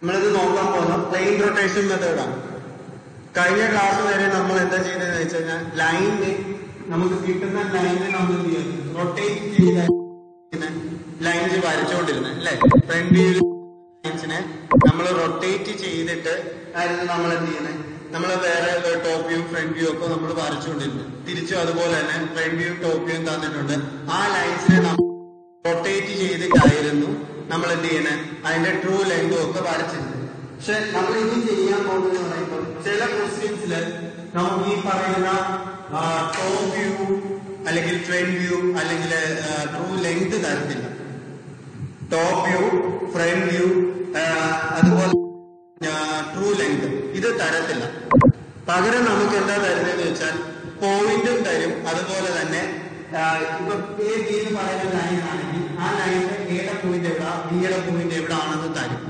നമ്മളിത് നോക്കാൻ പോകുന്ന പ്ലെയിൻ റൊട്ടേഷൻ മെത്തേഡാണ്. കഴിഞ്ഞ ക്ലാസ് വരെ നമ്മൾ എന്താ ചെയ്തതെന്ന് വെച്ച് കഴിഞ്ഞാൽ ലൈനിന് നമുക്ക് കിട്ടുന്ന ലൈനിനെ നമ്മൾ റൊട്ടേറ്റ് ചെയ്ത് ലൈൻസ് വരച്ചുകൊണ്ടിരുന്നത് അല്ലെ. ഫ്രണ്ട് വ്യൂ ലൈൻസിനെ നമ്മൾ റൊട്ടേറ്റ് ചെയ്തിട്ട് ആയിരുന്നു നമ്മൾ എന്ത് ചെയ്യുന്നത്, നമ്മൾ വേറെ ടോപ്പ് വ്യൂ ഫ്രണ്ട് വ്യൂ ഒക്കെ നമ്മൾ വരച്ചുകൊണ്ടിരുന്നത്. തിരിച്ചും അതുപോലെ തന്നെ ഫ്രണ്ട് വ്യൂ ടോപ്പ് വ്യൂ തന്നിട്ടുണ്ട്. ആ ലൈൻസിനെ നമ്മൾ റൊട്ടേറ്റ് ചെയ്തിട്ടായിരുന്നു നമ്മൾ എന്ത് ചെയ്യുന്നത്, അതിന്റെ ട്രൂ ലെങ്തും ഒക്കെ വരച്ചിരുന്നത്. പക്ഷെ നമ്മൾ ഇനി ചെയ്യാൻ പോകുന്നത് പറയുമ്പോൾ ചില ക്വസ്റ്റ്യൻസിൽ നമുക്ക് ഈ പറയുന്ന ടോപ്പ് വ്യൂ അല്ലെങ്കിൽ ഫ്രണ്ട് വ്യൂ അല്ലെങ്കിൽ ട്രൂ ലെങ്ത് തരത്തില്ല. ടോപ്പ് വ്യൂ, ഫ്രണ്ട് വ്യൂ, അതുപോലെ ട്രൂ ലെങ്ത് ഇത് തരത്തില്ല. പകരം നമുക്ക് എന്താ തരുന്നതെന്ന് വെച്ചാൽ പോയിന്റും തരും. അതുപോലെ തന്നെ ഇപ്പൊ എ ബി എന്ന് പറയുന്ന ലൈൻ ആണെങ്കിൽ ആ ലൈനിന്റെ എയുടെ പോയിന്റ് എവിടാ, ബിയുടെ പോയിന്റ് എവിടാണെന്ന് തരും.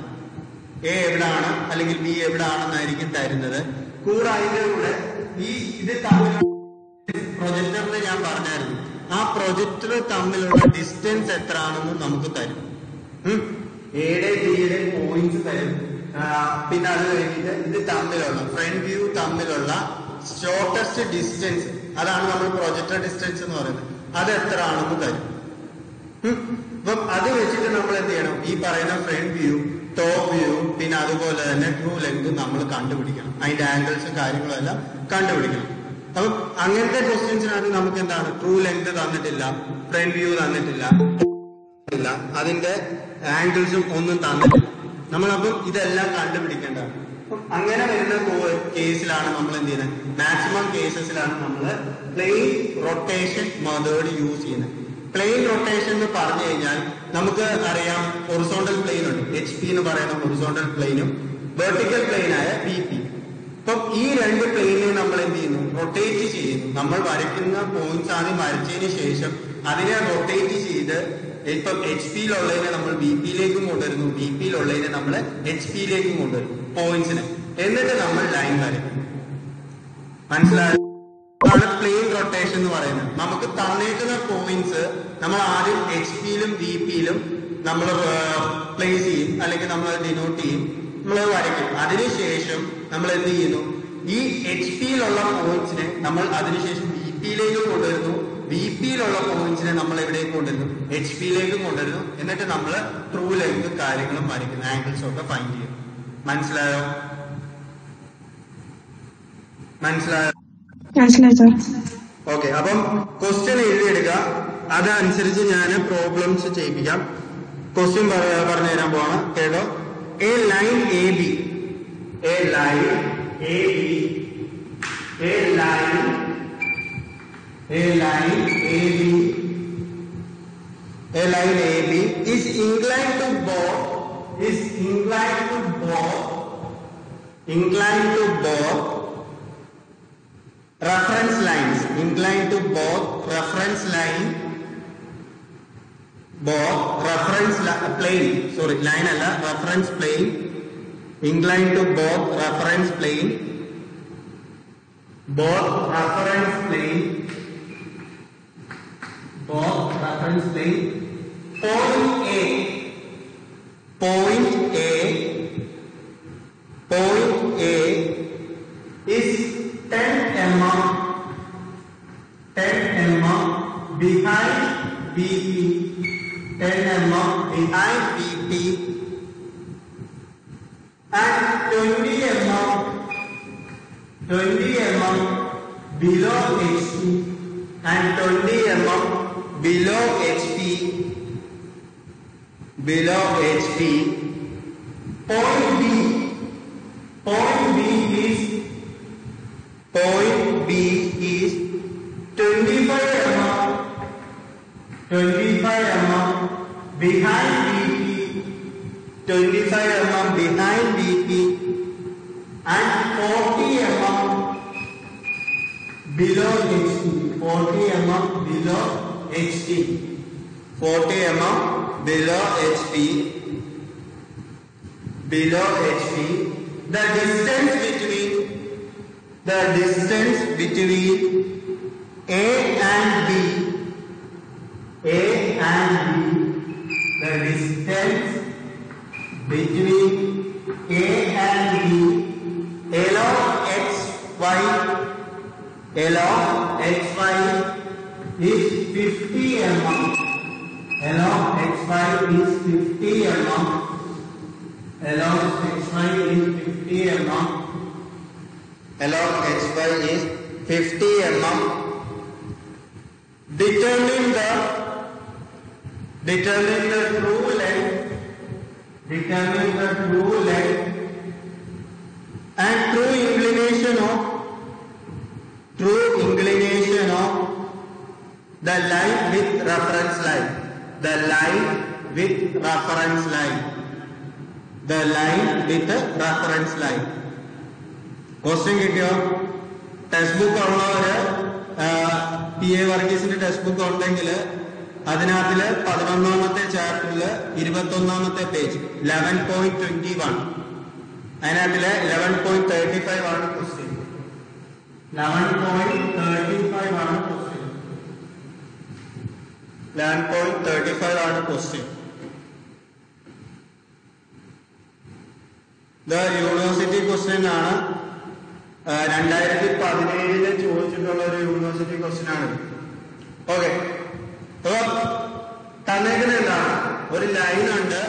എ എവിടാണ് അല്ലെങ്കിൽ ബി എവിടാണെന്നായിരിക്കും തരുന്നത്. കൂടെ അതിന്റെ കൂടെ ഇത് തമ്മിലുള്ള പ്രൊജക്ടറിൽ ഞാൻ പറഞ്ഞായിരുന്നു, ആ പ്രൊജക്ടർ തമ്മിലുള്ള ഡിസ്റ്റൻസ് എത്ര ആണെന്ന് നമുക്ക് തരും. എയുടെ ബിയുടെ പോയിന്റ്സ് തരും. പിന്നെ അത് കഴിഞ്ഞിട്ട് ഇത് തമ്മിലുള്ള ഫ്രണ്ട് വ്യൂ തമ്മിലുള്ള ഷോർട്ടസ്റ്റ് ഡിസ്റ്റൻസ്, അതാണ് നമ്മൾ പ്രൊജക്ടർ ഡിസ്റ്റൻസ് എന്ന് പറയുന്നത്, അത് എത്ര ആണെന്ന് തരും. അപ്പം അത് വെച്ചിട്ട് നമ്മൾ എന്ത് ചെയ്യണം, ഈ പറയുന്ന ഫ്രണ്ട് വ്യൂ, ടോപ്പ് വ്യൂ, പിന്നെ അതുപോലെ തന്നെ ട്രൂ ലെങ്ത് നമ്മൾ കണ്ടുപിടിക്കണം. അതിന്റെ ആംഗിൾസും കാര്യങ്ങളും എല്ലാം കണ്ടുപിടിക്കണം. അപ്പം അങ്ങനത്തെ ക്വസ്റ്റ്യൻസിനകത്ത് നമുക്ക് എന്താണ്, ട്രൂ ലെങ്ത് തന്നിട്ടില്ല, ഫ്രണ്ട് വ്യൂ തന്നിട്ടില്ല, അതിന്റെ ആംഗിൾസും ഒന്നും തന്നിട്ടില്ല. നമ്മളപ്പം ഇതെല്ലാം കണ്ടുപിടിക്കേണ്ടതാണ്. അങ്ങനെ വരുന്ന കേസിലാണ് നമ്മൾ എന്ത് ചെയ്യുന്നത്, മാക്സിമം കേസസിലാണ് നമ്മൾ പ്ലെയിൻ റൊട്ടേഷൻ മെത്തേഡ് യൂസ് ചെയ്യുന്നത്. പ്ലെയിൻ റൊട്ടേഷൻ എന്ന് പറഞ്ഞു കഴിഞ്ഞാൽ നമുക്ക് അറിയാം, ഹൊറിസോണ്ടൽ പ്ലെയിൻ ഉണ്ട്, HP എന്ന് പറയുന്ന ഹൊറിസോണ്ടൽ പ്ലെയിനും വെർട്ടിക്കൽ പ്ലെയിനായ VP. അപ്പം ഈ രണ്ട് പ്ലെയിനെ നമ്മൾ എന്ത് ചെയ്യുന്നു, റൊട്ടേറ്റ് ചെയ്യുന്നു. നമ്മൾ വരയ്ക്കുന്ന പോയിന്റ്സ് ആദ്യം വരച്ചതിന് ശേഷം അതിനെ റൊട്ടേറ്റ് ചെയ്ത് ഇപ്പം HP യിലുള്ളതിനെ നമ്മൾ VP യിലേക്കും കൊണ്ടുവരുന്നു, VP യിലുള്ളതിനെ നമ്മൾ HP യിലേക്കും കൊണ്ടുവരുന്നു പോയിന്റ്സിനെ. എന്നിട്ട് നമ്മൾ ലൈൻ വരയ്ക്കും. മനസ്സിലായോ? അതാണ് പ്ലെയിൻ റൊട്ടേഷൻ എന്ന് പറയുന്നത്. നമുക്ക് തന്നേക്കുന്ന പോയിന്റ്സ് നമ്മൾ ആദ്യം HP യിലും VP യിലും നമ്മൾ പ്ലേസ് ചെയ്യും, അല്ലെങ്കിൽ നമ്മൾ ഡിനോട്ട് ചെയ്യും, നമ്മൾ വരയ്ക്കും. അതിനുശേഷം നമ്മൾ എന്ത് ചെയ്യുന്നു, ഈ HP യിലുള്ള പോയിന്റ്സിനെ നമ്മൾ അതിനുശേഷം VP യിലേക്കും കൊണ്ടുവരുന്നു, VP യിലുള്ള പോയിന്റ്സിനെ നമ്മൾ എവിടേക്ക് കൊണ്ടുവരുന്നു, HP യിലേക്കും കൊണ്ടുവരുന്നു. എന്നിട്ട് നമ്മൾ ട്രൂ ലെങ്ത് കാര്യങ്ങളും വരയ്ക്കുന്നു, ആംഗിൾസും ഒക്കെ ഫൈൻഡ് ചെയ്യും. മനസ്സിലായോ? മനസ്സിലായോ? ഓക്കെ. അപ്പം ക്വസ്റ്റ്യൻ എഴുതിയെടുക്കുക, അതനുസരിച്ച് ഞാൻ പ്രോബ്ലംസ് ചെയ്യിപ്പിക്കാം. ക്വസ്റ്റ്യൻ പറഞ്ഞു തരാൻ പോവാണ്, കേട്ടോ. A line AB, A line AB, A line AB, a line AB is inclined to both reference lines, inclined to both reference line, plane, sorry, line alla, reference plane, inclined to both reference plane, point A is 10 mm behind BP, 10 mm behind BP, and 20 mm below HP, and 20 mm below HP. Point B is 25 mm behind BP, 25 mm behind BP, and 40 mm below HP, 40 mm below HP, 40 mm below HP. The distance between A and B, the distance between is 50 mm. Along HY is 50 mm. Along HY is 50 mm. Determine the true length. Determine the true length and true inclination of the line with reference line. The line with reference line. The line with reference line. Question കിട്ടിയോ? Text book ഉള്ളവര് PA വർഗീസിന്റെ text book ഉണ്ടെങ്കിൽ അതിനകത്തില് 11ാമത്തെ ചാപ്റ്ററില് 21ാമത്തെ page 11.21 അതിനകത്തില് 11.35 ആണ് question. 11.35 ആണ് question. 11.35 ആണ് question. ഇത് university question ആണ്. 2017 ചോദിച്ചിട്ടുള്ള ഒരു യൂണിവേഴ്സിറ്റി ക്വസ്റ്റ്യൻ ആണ്. ഓക്കെ, അപ്പൊ തന്നേക്കുന്നത് എന്താണ്? ഒരു ലൈൻ ഉണ്ട്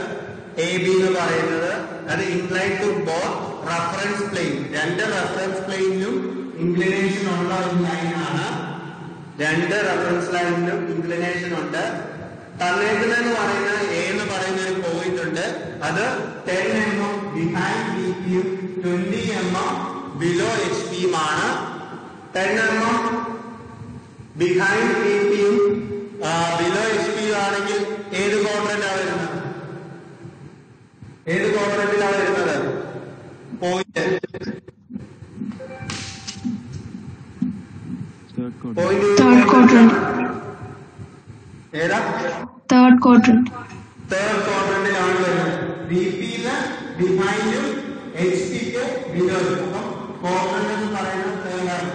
AB എന്ന് പറയുന്നത്. അത് incline to both reference plane. രണ്ട് റഫറൻസ് പ്ലെയിനിലും ഇൻക്ലിനേഷൻ ഉള്ള ഒരു ലൈനാണ്. രണ്ട് റഫറൻസ് ലൈനിലും ഇൻക്ലിനേഷൻ ഉണ്ട്. തന്നേക്കുന്നതെന്ന് പറയുന്ന A എന്ന് പറയുന്ന ഒരു പോയിന്റ് ഉണ്ട്. അത് 10 mm ബിഹൈൻഡ് VPയും 20 mm ബിലോ HPയും ആണ്. 10 mm ബിഹൈൻഡ് VPയും ബിലോ HPയും ആണെങ്കിൽ ഏത് ക്വാഡ്രന്റാണ് വരുന്നത്? ഏത് ക്വാഡ്രന്റിലാണ് വരുന്നത്? പോയിന്റ് ഏതാ? Third quadrant. തേർഡ് ക്വാഡ്രന്റിലാണ് വരുന്നത്. VPയില് ബിഹൈൻഡും HPക്ക് ബിലോയും. അപ്പം ക്വാഡ്രന്റ് എന്ന് പറയുന്നത് തേർഡാണ്.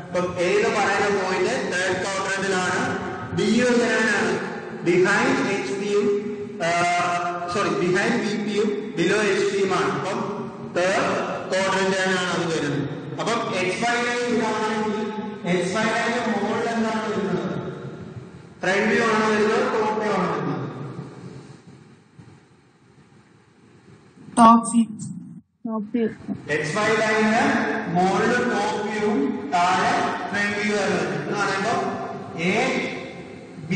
അപ്പം ഏത് പറയുന്ന പോയിന്റ് തേർഡ് ക്വാഡ്രന്റിലാണ്. ബിയും എങ്ങനെയാണ്? ബിഹൈൻഡ് HPയും ബിഹൈൻഡ് VPയും ബിലോ HPയുമാണ്. അപ്പം തേർഡ് ക്വാഡ്രന്റിലാണ് അത് വരുന്നത്. അപ്പം HY ലൈൻ ഇതാണെങ്കിൽ HY ലൈനിന്റെ മുകളിൽ എന്താണ് വരുന്നത്? ഫ്രണ്ട് വ്യൂ ആണ് വരുന്നത്, ടോപ്പ് വ്യൂ ആണ് വരുന്നത്? Top view. HY ലൈനിന്റെ മുകളിൽ ടോപ്പ് വ്യൂവും താഴെ ഫ്രണ്ട് വ്യൂ ആണ് വരുന്നത്. എന്ന് പറയുമ്പോൾ A B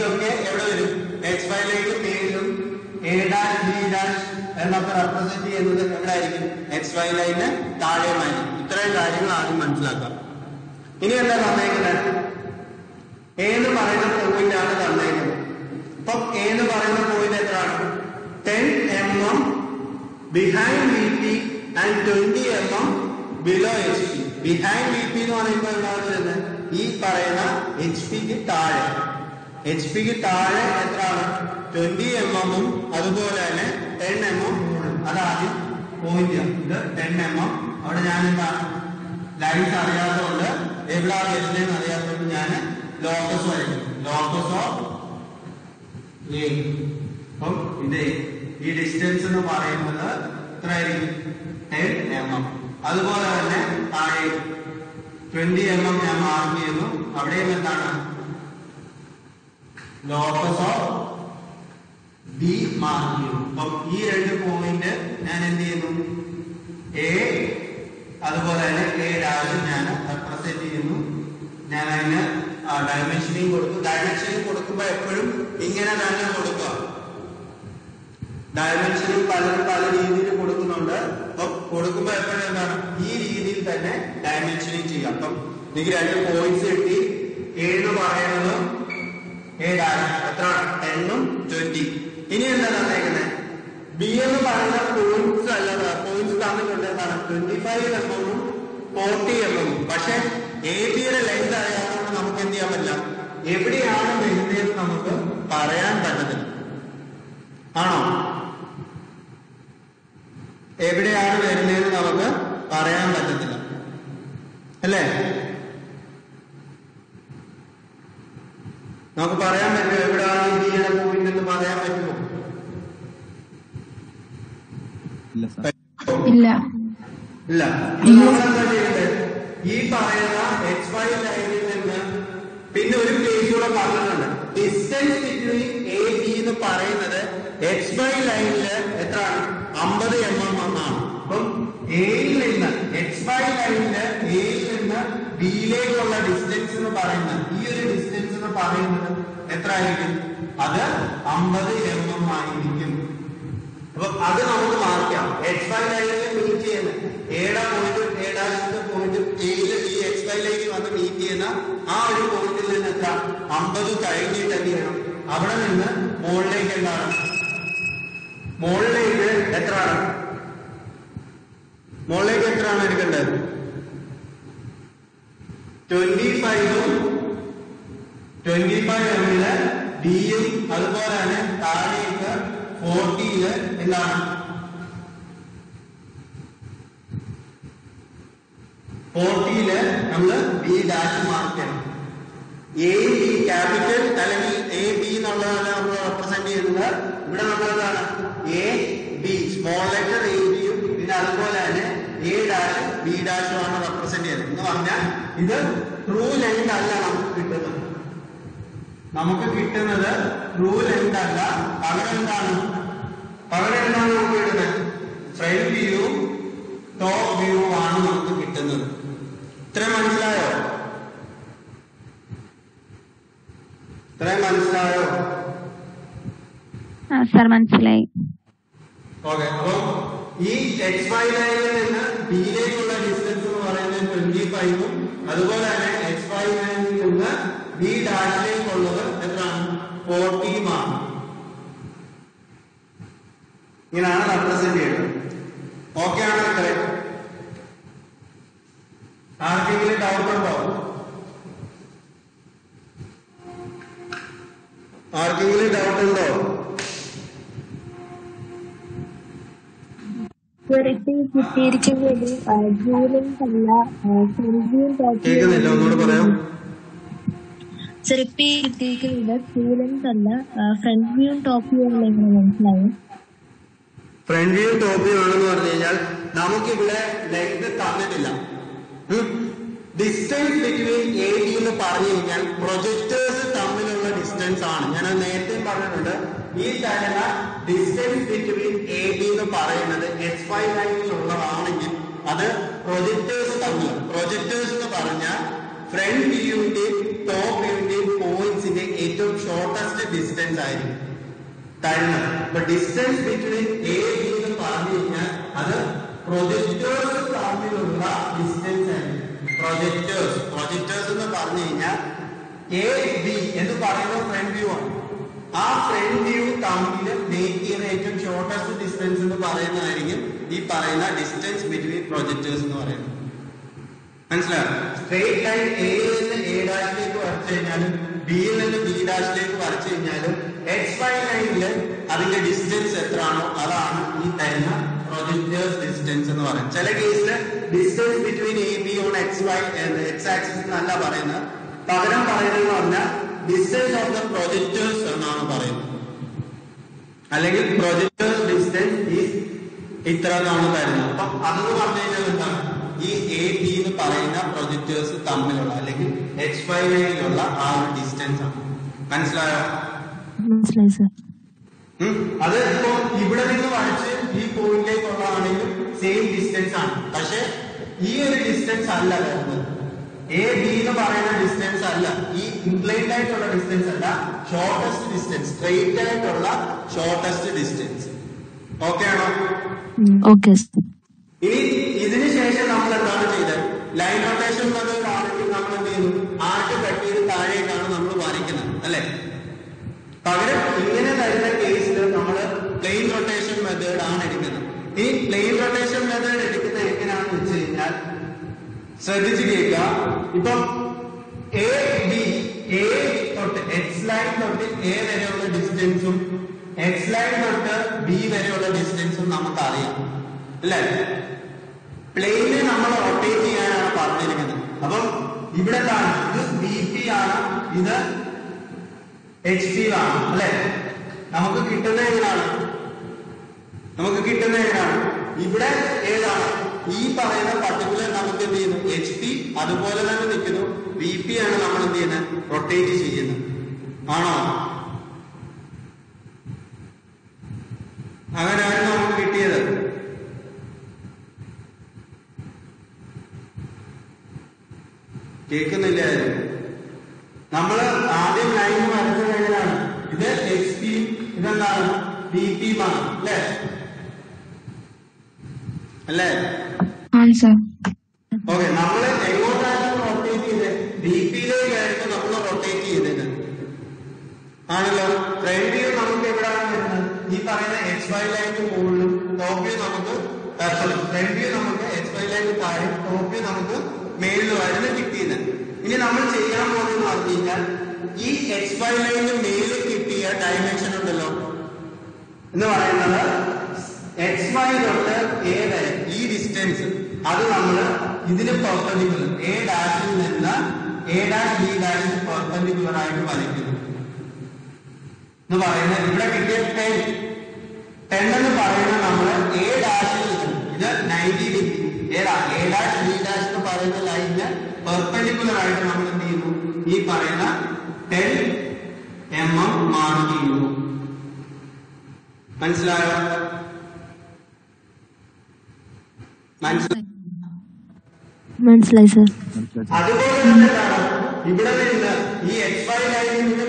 ഒക്കെ എവിടെ വരും? HY ലൈനിലും പേരിലും A' B' എന്നൊക്കെ റെപ്രസെന്റ് ചെയ്യുന്നത് എവിടെ ആയിരിക്കും? HY ലൈനിന് താഴെയുമായിരിക്കും. ഇത്രയും കാര്യങ്ങൾ ആദ്യം മനസ്സിലാക്കാം. ഇനി എന്താ തന്നേക്കുന്നത്? A എന്ന് പറയുന്ന പോയിന്റ് ആണ് തന്നേക്കുന്നത്. അപ്പം A എന്ന് പറയുന്ന പോയിന്റ് എത്രയാണ്? 10 mm behind VP and 20 mm below HP. Behind VP എന്ന് പറയുമ്പോൾ എന്താണ് വരുന്നത്? ഈ പറയുന്ന HPക്ക് താഴെ. HPക്ക് താഴെ എത്രയാണ്? 20 mm അതുപോലെ തന്നെ 10 mm. അതാദ്യം പോയിന്റ്. ഇത് 10 mm. അവിടെ ഞാൻ എന്താണ് ലൈൻസ് അറിയാത്തതുകൊണ്ട് എവിടെയാണ് വരുന്നതെന്ന് അറിയാത്തതുകൊണ്ട് ഞാൻ ലോക്കസ് വരയ്ക്കും. Locus of A. അപ്പം ഇത് ഈ ഡിസ്റ്റൻസ് എന്ന് പറയുന്നത് എത്രയായിരിക്കും? 10 mm. അതുപോലെ തന്നെ താഴെ 20 mm ഞാൻ മാർക്ക് ചെയ്യുന്നു. അവിടെയും എന്താണ്? ലോക്കസ് ഓഫ് D മാർക്ക് ചെയ്യുന്നു. അപ്പം ഈ രണ്ട് പോയിന്റ് ഞാൻ എന്ത് ചെയ്യുന്നു? A അതുപോലെ തന്നെ A' ഞാൻ റെപ്രസെന്റ് ചെയ്യുന്നു. ഞാൻ അതിന് ഡയമെൻഷനിങ് കൊടുക്കും. ഡയമെൻഷനിങ് കൊടുക്കുമ്പോൾ എപ്പോഴും ഇങ്ങനെ തന്നെ കൊടുക്കുക. ഡയമെൻഷനിങ് പലരും പല രീതിയിൽ കൊടുക്കുന്നുണ്ട്. അപ്പം കൊടുക്കുമ്പോൾ എപ്പോഴും എന്താണ്? ഈ രീതിയിൽ തന്നെ ഡയമെൻഷനിങ് ചെയ്യുക. അപ്പം എനിക്ക് രണ്ട് പോയിന്റ്സ് കിട്ടി. A എന്ന് പറയുന്നത് A' എത്ര? 10ഉം 20. ഇനി എന്താ തന്നേക്കുന്നത്? B എന്ന് പറയുന്ന പോയിന്റ്സ് അല്ല, പോയിന്റ്സ് തന്നിട്ടുണ്ട്. എന്താണ്? 25 mm 40 mm. പക്ഷെ ABയുടെ ലെങ്ത് അറിയാത്തതുകൊണ്ട് നമുക്ക് എന്ത് ചെയ്യാൻ പറ്റില്ല. എവിടെയാണ് വരുന്നതെന്ന് നമുക്ക് പറയാൻ പറ്റത്തില്ല. ആണോ? എവിടെയാണ് വരുന്നതെന്ന് നമുക്ക് പറയാൻ പറ്റത്തില്ല അല്ലേ? നമുക്ക് പറയാൻ പറ്റുമോ എവിടെയാണ് ഇന്ത്യയുടെ പോയിന്റ് എന്ന് പറയാൻ പറ്റുമോ? ഇല്ല. ഇല്ല. നമ്മളെന്താ ചെയ്യേണ്ടത്? ഈ പറയുന്ന HY ലൈനിൽ നിന്ന് പിന്നെ ഒരു കേസ് കൂടെ പറഞ്ഞിട്ടുണ്ട്. ഡിസ്റ്റൻസ് ബിറ്റ്വീൻ AB എന്ന് പറയുന്നത് XY ലൈനില് എത്രയാണ്? 50 mm എന്നാണ്. അപ്പം എയിൽ നിന്ന് XY ലൈനില് എയിൽ നിന്ന് ബിയിലേക്കുള്ള ഡിസ്റ്റൻസ് എന്ന് പറയുന്നത്, ഈ ഒരു ഡിസ്റ്റൻസ് എന്ന് പറയുന്നത് എത്ര ആയിരിക്കും? അത് 50 mm ആയിരിക്കും. അപ്പൊ അത് നമുക്ക് മാർക്കാം. XY ലൈനിൽ മീറ്റ് ചെയ്യുന്ന എയുടെ പോയിന്റും എയുടെ പോയിന്റും എയില് ഈ XY ലൈനിൽ വന്ന് മീറ്റ് ചെയ്യുന്ന ആ ഒരു പോയിന്റിൽ നിന്ന് എത്ര? 50 കഴിഞ്ഞിട്ട് എന്ത് ചെയ്യണം? അവിടെ നിന്ന് മുകളിലേക്ക് എന്താണ്? മുകളിലേക്ക് എത്രയാണ്? മുകളിലേക്ക് എത്രയാണ് എടുക്കേണ്ടത്? 25 എമ്മില് ബിയും അതുപോലെ തന്നെ താഴേക്ക് 40 എന്താണ്? 40 നമ്മള് ബി ഡാഷ് മാർക്ക് ചെയ്യണം. എ ബി ക്യാപിറ്റൽ അല്ലെങ്കിൽ എ ബി എന്നുള്ളതാണ് നമ്മൾ റെപ്രസെന്റ് ചെയ്യുന്നത്. ഇവിടെ നമ്മൾ എന്താണ്? A B small letter A ബിയും പിന്നെ അതുപോലെ തന്നെ എ ഡാഷ് ബി ഡാഷും ആണ് റെപ്രസെന്റ് ചെയ്യുന്നത്. എന്ന് പറഞ്ഞാൽ ഇത് ട്രൂ ലെങ്ത് അല്ല നമുക്ക് കിട്ടുന്നത്. ട്രൂ ലെങ്ത് അല്ല. പകരം എന്താണ് നമുക്ക് കിട്ടുന്നത്? ഫ്രണ്ട് വ്യൂ ടോപ്പ് വ്യൂ ആണ് നമുക്ക് കിട്ടുന്നത്. ഇത്രയും മനസ്സിലായോ? സർ മനസ്സിലായി. ഓക്കെ. അപ്പൊ ഈ XY ലൈനിൽ നിന്ന് ബിയിലേക്കുള്ള ഡിസ്റ്റൻസ് എന്ന് പറയുന്നത് 25 അതുപോലെ തന്നെ XY ലൈനിൽ നിന്ന് ബി ഡാഷിലേക്കുള്ളത് എത്രയാണ്? 40 ആണ്. ഇങ്ങനെയാണ് റെപ്രസെന്റ് ചെയ്യുന്നത്. ഓക്കെ ആണോ? ഇത്ര ആർക്കെങ്കിലും ഡൗട്ട് ഉണ്ടോ? കിട്ടിയിരിക്കുന്നത് കേൾക്കുന്നില്ല, ഒന്നുകൂടെ പറയാം. സർ ഇപ്പൊ കിട്ടിയിരിക്കുന്നത് സ്റ്റുഡൻസ് അല്ല, ഫ്രണ്ട് വ്യൂവും ടോപ്പ് വ്യൂ ആണല്ലോ. എങ്ങനെ മനസ്സിലാവും? ഫ്രണ്ട് വ്യൂ ടോപ്പ് വ്യൂ ആണെന്ന് പറഞ്ഞു കഴിഞ്ഞാൽ നമുക്കിവിടെ ലെങ്ത് തന്നിട്ടില്ല. ഡിസ്റ്റൻസ് ബിറ്റ്വീൻ എ ബി എന്ന് പറഞ്ഞു കഴിഞ്ഞാൽ പ്രൊജക്ടേഴ്സ് തമ്മിലുള്ള ഡിസ്റ്റൻസ് ആണ്. ഞാൻ നേരത്തെ പറഞ്ഞിട്ടുണ്ട്. ഈ തരുന്ന ഡിസ്റ്റൻസ് ബിറ്റ്വീൻ എ ബി എന്ന് പറയുന്നത് XY ലൈനിലുള്ളതാണെങ്കിൽ അത് പ്രൊജക്ടേഴ്സ് തമ്മിൽ. പ്രൊജക്ടേഴ്സ് എന്ന് പറഞ്ഞാൽ ഫ്രണ്ട് വ്യൂവിന്റെയും ടോപ്പ് വ്യൂവിന്റെയും പോയിന്റ്സിന്റെ ഏറ്റവും ഷോർട്ടസ്റ്റ് ഡിസ്റ്റൻസ് ആയിരിക്കും തരുന്നത്. അപ്പൊ ഡിസ്റ്റൻസ് ബിറ്റ്വീൻ എ ബി എന്ന് പറഞ്ഞു കഴിഞ്ഞാൽ അത് പ്രൊജക്ടേഴ്സ് തമ്മിലുള്ള ഡിസ്റ്റൻസ് ആയിരിക്കും. പ്രൊജക്ടേഴ്സ് എന്ന് പറഞ്ഞു കഴിഞ്ഞാൽ എ ബി എന്ന് പറയുന്നത് ഫ്രണ്ട് വ്യൂ ആണ്. ആ ഫ്രണ്ട് വ്യൂ തമ്മിൽ മേക്ക് ചെയ്യുന്ന ഏറ്റവും ഷോർട്ടസ്റ്റ് ഡിസ്റ്റൻസ് എന്ന് പറയുന്നതായിരിക്കും ഈ പറയുന്ന ഡിസ്റ്റൻസ് ബിറ്റ്വീൻ പ്രൊജക്ടേഴ്സ് എന്ന് പറയുന്നത്. മനസ്സിലായോ? സ്ട്രേറ്റ് ലൈൻ എയിൽ നിന്ന് എ ഡാഷിലേക്ക് വരച്ചു കഴിഞ്ഞാലും ബിയിൽ നിന്ന് ബി ഡാഷിലേക്ക് വരച്ചു കഴിഞ്ഞാലും XY ലൈനില് അതിന്റെ ഡിസ്റ്റൻസ് എത്രയാണോ അതാണ് ഈ തരുന്ന പ്രൊജക്ടേഴ്സ് ഡിസ്റ്റൻസ് എന്ന് പറയുന്നത്. ചില കേസില് distance between A B on XY X axis എന്നല്ല പറയുന്നത്. പകരം പറയുന്നത് പറഞ്ഞാൽ ഡിസ്റ്റൻസ് ഓഫ് ദ പ്രൊജക്ടേഴ്സ് എന്നാണ് പറയുന്നത്. അല്ലെങ്കിൽ പ്രൊജക്ടേഴ്സ് ഡിസ്റ്റൻസ് ഈസ് ഇത്ര എന്നാണ് തരുന്നത്. അപ്പൊ അതെന്ന് പറഞ്ഞു കഴിഞ്ഞാൽ എന്താണ്? ഈ എ ബി എന്ന് പറയുന്ന പ്രൊജക്ടേഴ്സ് തമ്മിലുള്ള അല്ലെങ്കിൽ XY ലൈനിലുള്ള ആ ഒരു ഡിസ്റ്റൻസ് ആണ്. മനസ്സിലായോ? മനസ്സിലായി സർ. അത് ഇപ്പൊ ഇവിടെ നിന്ന് വരച്ച് ഈ പോയിന്റിലേക്കുള്ളതാണെങ്കിലും സെയിം ഡിസ്റ്റൻസ് ആണ്. പക്ഷെ ഈ ഒരു ഡിസ്റ്റൻസ് അല്ല വരുന്നത്. എ ബി എന്ന് പറയുന്ന ഡിസ്റ്റൻസ് അല്ല, ഈ ഇൻക്ലൈൻഡ് ആയിട്ടുള്ള ഡിസ്റ്റൻസ് അല്ല, ഷോർട്ടസ്റ്റ് ഡിസ്റ്റൻസ്, സ്ട്രെയിറ്റ് ആയിട്ടുള്ള ഷോർട്ടസ്റ്റ് ഡിസ്റ്റൻസ്. ഓക്കെ ആണോ? ഓക്കെ. ഇനി ഇതിന് ശേഷം നമ്മൾ എന്താണ് ചെയ്തത്? ലൈൻ റൊട്ടേഷൻ മെത്തേഡ് ആണെങ്കിൽ നമ്മൾ എന്ത് ചെയ്യുന്നു? ആർക്ക് കട്ട് ചെയ്ത് താഴേക്കാണ് നമ്മൾ വരയ്ക്കുന്നത് അല്ലെ? പകരം ഇങ്ങനെ തരുന്ന കേസിൽ നമ്മൾ പ്ലെയിൻ റൊട്ടേഷൻ മെത്തേഡ് ആണ് എടുക്കുന്നത്. ഈ പ്ലെയിൻ റൊട്ടേഷൻ മെത്തേഡ് എടുക്കുന്നത് എങ്ങനെയാണെന്ന് വെച്ച് കഴിഞ്ഞാൽ ശ്രദ്ധിച്ച് കേൾക്കുക. ഇപ്പം എ ബി എ തൊട്ട് എക്സ് ലൈൻ തൊട്ട് എ വരെയുള്ള ഡിസ്റ്റൻസും എക്സ് ലൈൻ തൊട്ട് ബി വരെയുള്ള ഡിസ്റ്റൻസും നമുക്കറിയാം അല്ലെ? പ്ലെയിനെ നമ്മൾ റൊട്ടേറ്റ് ചെയ്യാനാണ് പറഞ്ഞിരിക്കുന്നത്. അപ്പം ഇവിടെ എന്താണ്? ഇത് ബി പി ആണ്, ഇത് എച്ച് പി ആണ് അല്ലെ? നമുക്ക് കിട്ടുന്നത് എങ്ങനെയാണ്? ഇവിടെ ഏതാണ്? ഈ പറയുന്ന പർട്ടിക്കുലർ നമുക്ക് എന്ത് ചെയ്യുന്നു? എച്ച് പി അതുപോലെ തന്നെ നിൽക്കുന്നു. ബി പി ആണ് നമ്മൾ എന്ത് ചെയ്യുന്നത്? റൊട്ടേറ്റ് ചെയ്യുന്നത്. ആണോ? അങ്ങനെയാണ് നമുക്ക് കിട്ടിയത്. കേൾക്കുന്നില്ലായിരുന്നു. നമ്മള് ആദ്യം ലൈൻ വരച്ചത് എങ്ങനെയാണ്? ഇത് എച്ച് പി, ഇതെന്താണ് ബി പി ആണ് അല്ലേ? അല്ലേ? ഓക്കെ, നമ്മള് എങ്ങോട്ടായിരുന്നു റൊട്ടേറ്റ് ചെയ്തത്? ബി പിയിലേക്കായിരുന്നു നമ്മൾ റൊട്ടേറ്റ് ചെയ്തത് ആണല്ലോ. ഫ്രണ്ട് വ്യൂ നമുക്ക് എവിടെയാണ് വരുന്നത്? ഈ പറയുന്ന എച്ച് വൈ ലൈനിന് മുകളിലും ടോപ്പ് വ്യൂ നമുക്ക് ഫ്രണ്ട് വ്യൂ നമുക്ക് എച്ച് വൈ ലൈനിന് താഴെ, ടോപ്പ് വ്യൂ നമുക്ക് മേളിലുമായിരുന്നു കിട്ടിയത്. ഇനി നമ്മൾ ചെയ്യാൻ പോകുന്നതെന്ന് പറഞ്ഞു കഴിഞ്ഞാൽ ഈ എച്ച് വൈ ലൈനിന് മേലിൽ കിട്ടിയ ഡയമെൻഷൻ ഉണ്ടല്ലോ എന്ന് പറയുന്നത് എക്സ് വൈ തൊട്ട് എ വരെ ഈ ഡിസ്റ്റൻസ്, അത് നമ്മൾ ഇതിന് പെർപെൻഡിക്കുലർ എ ഡാഷിൽ നിന്ന് എ ഡാഷ് ബി ഡാഷിന് പെർപെൻഡിക്കുലർ ആയിട്ട് വരയ്ക്കുന്നു എന്ന് പറയുന്നത്. ഇവിടെ കിട്ടിയ 10 എന്ന് പറയുന്നത് നമ്മൾ എ ഡാഷിൽ നിന്ന് ഇത് 90 ഡിഗ്രി ഏതാ എ ഡാഷ് ബി ഡാഷ് എന്ന് പറയുന്ന ലൈനിന് പെർപെൻഡിക്കുലർ ആയിട്ട് നമ്മൾ എന്ത് ചെയ്യുന്നു? ഈ പറയുന്ന 10 mm മാർക്ക് ചെയ്യുന്നു. മനസ്സിലായോ? മനസ്സിലായി സർ. അതുപോലെ തന്നെ ഇവിടെ നിന്ന് ഈ എക്സ് വൈ ലൈനിൽ നിന്ന്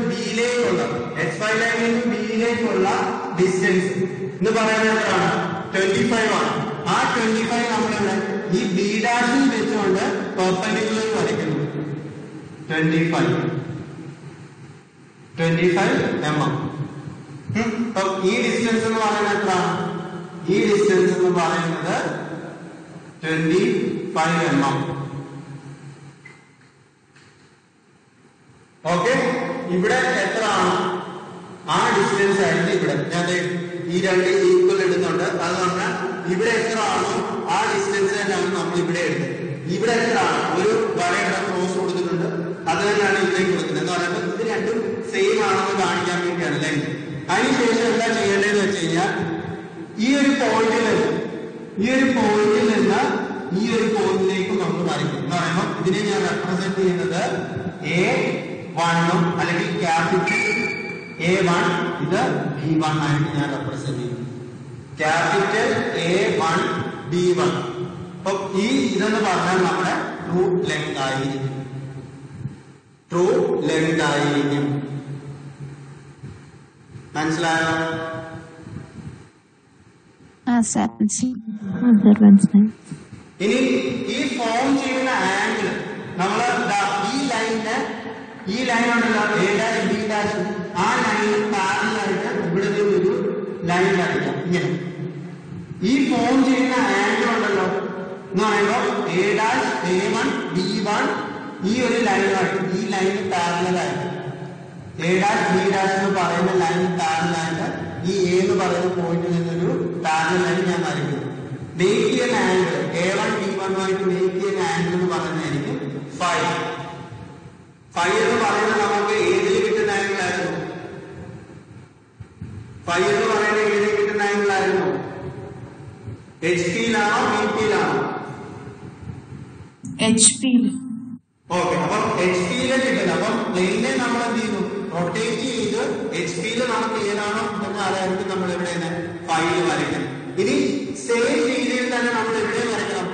ബിയിലേക്കുള്ള ഡിസ്റ്റൻസ് എന്ന് പറയുന്നത് എത്രയാണ്? 25 ആണ്. ആ 25 നമ്മളിവിടെ ഈ ബി ഡാഷിൽ വെച്ചുകൊണ്ട് പെർപെൻഡിക്കുലർ വരയ്ക്കുന്നു. 25 mm. ഈ ഡിസ്റ്റൻസ് എന്ന് പറയുന്നത് എത്രയാണ്? ഈ ഡിസ്റ്റൻസ് എന്ന് പറയുന്നത് 25 mm. ഓക്കെ, ഇവിടെ എത്ര ആണ്? ആ ഡിസ്റ്റൻസ് ആയിട്ട് ഇവിടെ ഞാൻ ഈ രണ്ട് ഈക്വൽ എടുക്കുന്നുണ്ട്. അത് പറഞ്ഞാൽ ഇവിടെ എത്ര ആണോ ആ ഡിസ്റ്റൻസ് തന്നെയാണ് നമ്മൾ ഇവിടെ എടുത്തത്. ഇവിടെ എത്ര ആണ്? ഒരു വരയുടെ ക്രോസ് കൊടുത്തിട്ടുണ്ട്, അത് തന്നെയാണ് ഇവിടേക്ക് കൊടുക്കുന്നത്. എന്ന് പറയുമ്പോൾ ഇത് രണ്ടും സെയിം ആണെന്ന് കാണിക്കാൻ വേണ്ടിയാണ് ലൈൻ. അതിനുശേഷം എന്താ ചെയ്യേണ്ടതെന്ന് വെച്ച് കഴിഞ്ഞാൽ ഈ ഒരു പോയിന്റിൽ നിന്ന് ഈ ഒരു പോയിന്റിലേക്ക് നമ്മൾ വരയ്ക്കും. എന്ന് പറയുമ്പോൾ ഇതിനെ ഞാൻ റെപ്രസെന്റ് ചെയ്യുന്നത് A1 അല്ലെങ്കിൽ ക്യാപിറ്റൽ A1, ഇത് B1 ആയിട്ട് ഞാൻ റെപ്രസെന്റ് ചെയ്യും. Capital A1 B1. അപ്പൊ ഈ ഇതെന്ന് പറഞ്ഞാൽ നമ്മുടെ ട്രൂ ലെങ്ത് ആയിരിക്കും. മനസ്സിലായോ? ഇനി ഈ ഫോം ചെയ്യുന്ന ആംഗിൾ നമ്മൾ ഈ ലൈൻ ഉണ്ടല്ലോ എ ഡാഷ് ബി ഡാഷ്, ആ ലൈനിൽ പാരലായിട്ട് ഇവിടെ ഒരു ലൈൻ വരയ്ക്കാം. ഇങ്ങനെ ഈ ഫോം ചെയ്യുന്ന ആംഗിൾ ഉണ്ടല്ലോ എന്ന് പറയുമ്പോൾ എ ഡാഷ് A1 B1 ഈ ഒരു ലൈനായിട്ട് ഈ ലൈന് പാരലായിട്ട് എ ഡാഷ് ബി ഡാഷ് എന്ന് പറയുന്ന ലൈൻ പാരലായിട്ട് ഈ എ എന്ന് പറയുന്ന പോയിന്റിൽ നിന്നൊരു പാരലൽ ലൈൻ ഞാൻ വരയ്ക്കുന്നു. മേക്ക് ചെയ്യാൻ ആംഗിൾ A1 B1 ആയിട്ട് മേക്ക് ചെയ്യാൻ ആംഗിൾ എന്ന് പറയുന്നതായിരിക്കും 5 എന്ന് പറയുന്നത് നമുക്ക് ഏതിൽ കിട്ടുന്ന ആംഗിൾ ആയിരുന്നു? 5 എന്ന് പറയുന്നത് ഏതിൽ കിട്ടുന്ന ആംഗിൾ ആയിരുന്നു? എച്ച് പിയിലാണോ ബി പിയിലാണോ? HP. ഓക്കെ, അപ്പം എച്ച് പിയിലെ കിട്ടുന്നത്. അപ്പം പ്ലെയിനെ നമ്മൾ എന്ത് ചെയ്യുന്നു? റൊട്ടേറ്റ് ചെയ്ത് എച്ച് പിയിൽ നമുക്ക് ഏതാണോ കിട്ടുന്നത് അതായിരിക്കും നമ്മൾ ഇവിടെ 5 വരയ്ക്കണം. ഇനി സെയിം രീതിയിൽ തന്നെ നമ്മൾ ഇവിടെ വരയ്ക്കണം.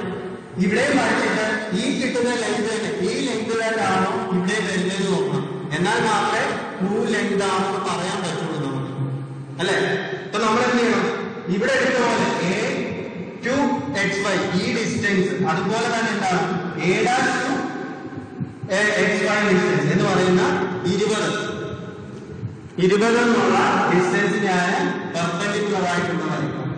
ഇവിടെ വരച്ചിട്ട് ഈ കിട്ടുന്ന ലെങ്ത് തന്നെ ഈ ലെങ്ത് ആണോ ഇവിടെ വരുന്നത് നോക്കണം. എന്നാൽ മാത്രമേ ട്രൂ ലെങ്ത് ആണെന്ന് പറയാൻ പറ്റുള്ളൂ നമുക്ക്, അല്ലെ? അപ്പൊ നമ്മൾ എന്ത് ചെയ്യണം? ഇവിടെ എടുത്ത പോലെ A to XY ഈ ഡിസ്റ്റൻസ്, അതുപോലെ തന്നെ എന്താണ് A dash to XY distance എന്ന് പറയുന്ന 20 എന്നുള്ള ഡിസ്റ്റൻസ് ഞാൻ പെർപെൻഡിക്കുലർ ആയിട്ടുള്ള വരയ്ക്കും.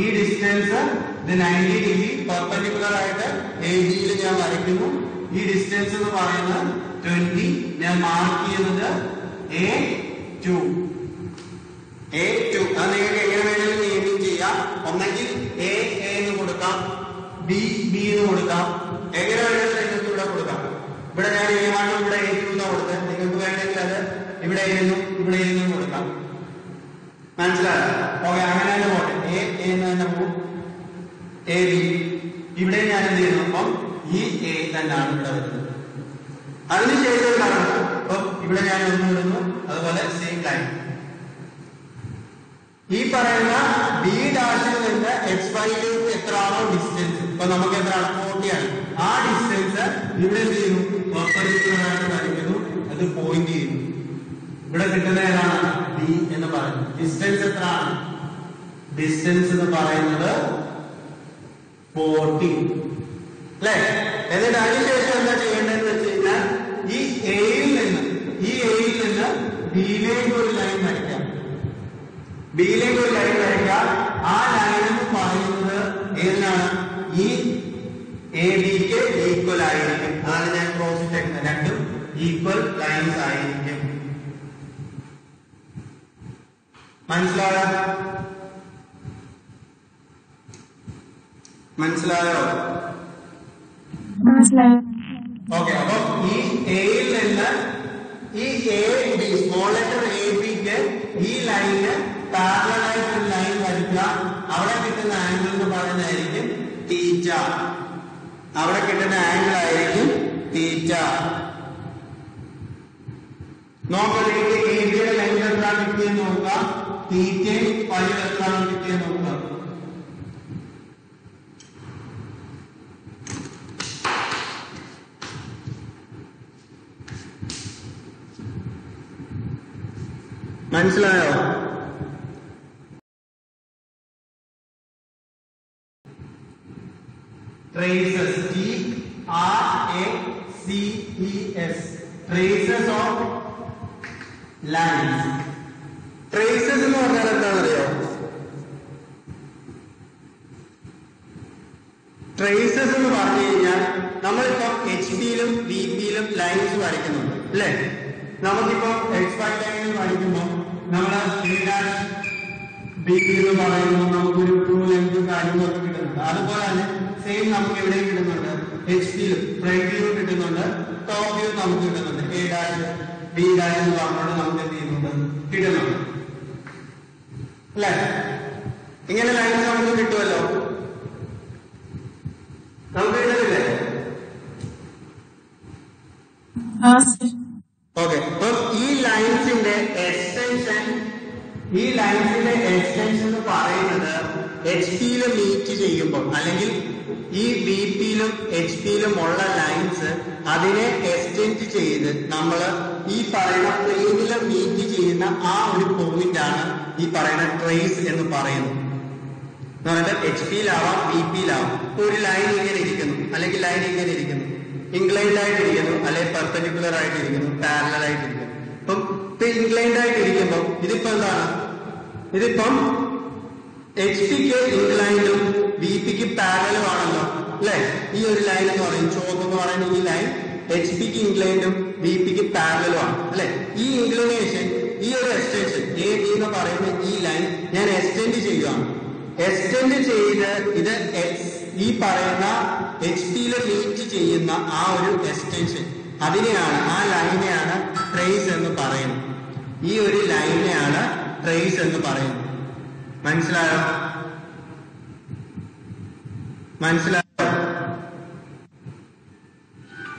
ഈ ഡിസ്റ്റൻസ് ഇത് 90 ഡിഗ്രി പെർപെൻഡിക്കുലർ ആയിട്ട് AB-യിൽ ഞാൻ വരയ്ക്കുന്നു. ഈ ഡിസ്റ്റൻസ് എന്ന് പറയുന്നത് 20. ഞാൻ മാർക്ക് ചെയ്യുന്നത് A2. അത് നിങ്ങൾക്ക് എങ്ങനെ വേണമെങ്കിലും നെയിമിംഗ് ചെയ്യാം. ഒന്നെങ്കിൽ A എന്ന് കൊടുക്കാം, B എന്ന് കൊടുക്കാം, എങ്ങനെ വേണമെങ്കിലും നിങ്ങൾക്ക് ഇവിടെ കൊടുക്കാം. ഇവിടെ ഞാൻ A1 ഇവിടെ A2 എന്ന് കൊടുത്തത്. നിങ്ങൾക്ക് വേണമെങ്കിൽ അത് ഇവിടെ ഇവിടെ കൊടുക്കാം. മനസ്സിലായോ? ഓക്കെ, അങ്ങനെ തന്നെ പോട്ടെ. A എന്ന് തന്നെ പോകും. AB ഇവിടെ ഞാൻ എന്ത് ചെയ്യുന്നു? അപ്പം ഈ A തന്നെയാണ് ഇവിടെ വരുന്നത്. അതിനുശേഷം അപ്പം ഇവിടെ ഞാൻ ഒന്ന് ഇടുന്നു. അതുപോലെ സെയിം ലൈൻ ഈ പറയുന്ന ബി ഡാഷിൽ നിന്ന് എക്സ് വൈയിലേക്ക് എത്രയാണോ ഡിസ്റ്റൻസ്, ഇപ്പൊ നമുക്ക് എത്രയാണ് 40 ആണ്, ആ ഡിസ്റ്റൻസ് ഇവിടെ എന്ത് ചെയ്യുന്നു, പെർപെൻഡിക്കുലർ ആയിട്ട് വരയ്ക്കുന്നു, അത് പോയിന്റ് ചെയ്യുന്നു. ഇവിടെ കിട്ടുന്ന ഏതാണ്, ബി എന്ന് പറയുന്നത്. ഡിസ്റ്റൻസ് എത്രയാണ്, ഡിസ്റ്റൻസ് എന്ന് പറയുന്നത് 40 അല്ലെ. എന്നിട്ട് അതിനുശേഷം എന്താ ചെയ്യേണ്ടതെന്ന് വെച്ച് കഴിഞ്ഞാൽ ഈ എയിൽ നിന്ന് ബിയിലേക്ക് ഒരു ലൈൻ വരയ്ക്കാം. ബിയിലേക്ക് ഒരു ലൈൻ വരയ്ക്കാം. ആ ലൈൻ എന്ന് പറയുന്നത് ഏതിനാണ്, ഈ എ ബിക്ക് ഈക്വൽ ആയിരിക്കും. അതാണ് ഞാൻ ക്രോസ് ഇട്ടേക്കുന്നത്. രണ്ടും ഈക്വൽ ലൈൻസ് ആയിരിക്കും. മനസ്സിലായോ? ഓക്കെ. അപ്പൊ ഈ എയിൽ നിന്ന് ഈ A B, small letter A ബിക്ക് ഈ ലൈന് പാരലൽ ആയിട്ട് ഒരു ലൈൻ വരയ്ക്കുക. അവിടെ കിട്ടുന്ന ആംഗിൾ എന്ന് പറയുന്നതായിരിക്കും തീറ്റ. അവിടെ കിട്ടുന്ന ആംഗിൾ ആയിരിക്കും തീറ്റ. നോക്കണെങ്കിൽ എ ബിയുടെ ലൈൻ എത്രയാണ് കിട്ടിയെന്ന് നോക്കാം. തീറ്റയും പൈയും എത്രയാണ് കിട്ടിയെന്ന് നോക്കാം. മനസ്സിലായോ? Traces, T-R-A-C-E-S, traces of lines. Traces എന്ന് പറഞ്ഞാൽ എന്താണെന്നറിയോ? ട്രേസസ് എന്ന് പറഞ്ഞു കഴിഞ്ഞാൽ നമ്മളിപ്പോ എച്ച് പിയിലും ബി പിയിലും ലൈൻസ് വരയ്ക്കുന്നുണ്ട് അല്ലെ. നമുക്കിപ്പോ എക്സ് വൈ ലൈനിൽ വരയ്ക്കുമ്പോൾ നമ്മള് ബി പി എന്ന് പറയുമ്പോൾ നമുക്കൊരു ട്രൂ ലെങ്ത് കാര്യങ്ങളൊക്കെ കിട്ടുന്നുണ്ട്. അതുപോലെ തന്നെ സെയിം നമുക്ക് എവിടെയും കിട്ടുന്നുണ്ട്, എച്ച് പിയിലും ഫ്രണ്ട് വ്യൂ കിട്ടുന്നുണ്ട്, ടോപ്പ് വ്യൂ നമുക്ക് കിട്ടുന്നുണ്ട്. എ ഡാഷ് ബി ഡാഷ് എന്ന് പറഞ്ഞുകൊണ്ട് നമുക്ക് എന്ത് ചെയ്യുന്നുണ്ട്, കിട്ടുന്നുണ്ട് അല്ലെ. ഇങ്ങനെ ലൈൻസ് നമുക്ക് കിട്ടുമല്ലോ, നമുക്ക് കിട്ടുന്നില്ലേ? ഓക്കെ. അപ്പം ഈ ലൈൻസിന്റെ എക്സ്റ്റൻഷൻ എന്ന് പറയുന്നത് എച്ച് പിയിൽ മീറ്റ് ചെയ്യുമ്പോൾ, അല്ലെങ്കിൽ ഈ ബി പിയിലും എച്ച് പിയിലും ഉള്ള ലൈൻസ് അതിനെ എക്സ്റ്റെൻഡ് ചെയ്ത് നമ്മൾ ഈ പറയുന്ന പ്ലെയിനിൽ മീറ്റ് ചെയ്യുന്ന ആ ഒരു പോയിന്റ് ആണ് ഈ പറയുന്ന ട്രേസ് എന്ന് പറയുന്നത്. എന്ന് പറഞ്ഞാൽ എച്ച് പിയിലാവാം ബി പിയിലാവാം. ഒരു ലൈൻ ഇങ്ങനെ ഇരിക്കുന്നു, അല്ലെങ്കിൽ ലൈൻ ഇങ്ങനെ ഇരിക്കുന്നു, ഇൻക്ലൈൻഡ് ആയിട്ടിരിക്കുന്നു, അല്ലെങ്കിൽ പെർപെൻഡിക്കുലർ ആയിട്ടിരിക്കുന്നു, പാരലൽ ആയിട്ടിരിക്കുന്നു. അപ്പം ഇപ്പൊ ഇൻക്ലൈൻഡ് ആയിട്ടിരിക്കുമ്പോൾ ഇതിപ്പോ എന്താണ്, ഇതിപ്പം എച്ച് പിക്ക് ഇൻക്ലൈൻഡും ബി പിക്ക് പാരലും ആണല്ലോ അല്ലെ. ഈ ഒരു ലൈൻ എന്ന് പറയും, ചുവപ്പ് എന്ന് പറയുന്ന ഈ ലൈൻ എച്ച് പിക്ക് ഇൻക്ലൈൻഡും ബി പിക്ക് പാരലും ആണ് അല്ലെ. ഈ ഇൻക്ലിനേഷൻ, ഈ ഒരു എക്സ്റ്റൻഷൻ എ ബി എന്ന് പറയുന്ന ഈ ലൈൻ ഞാൻ എക്സ്റ്റെൻഡ് ചെയ്യുകയാണ്. എക്സ്റ്റെൻഡ് ചെയ്ത് ഇത് ഈ പറയുന്ന എച്ച് പിയിൽ മീറ്റ് ചെയ്യുന്ന ആ ഒരു എക്സ്റ്റൻഷൻ, അതിനെയാണ്, ആ ലൈനെയാണ് ട്രേസ് എന്ന് പറയുന്നത്. ഈ ഒരു ലൈനെയാണ് ട്രേസ് എന്ന് പറയുന്നത്. മനസ്സിലായോ?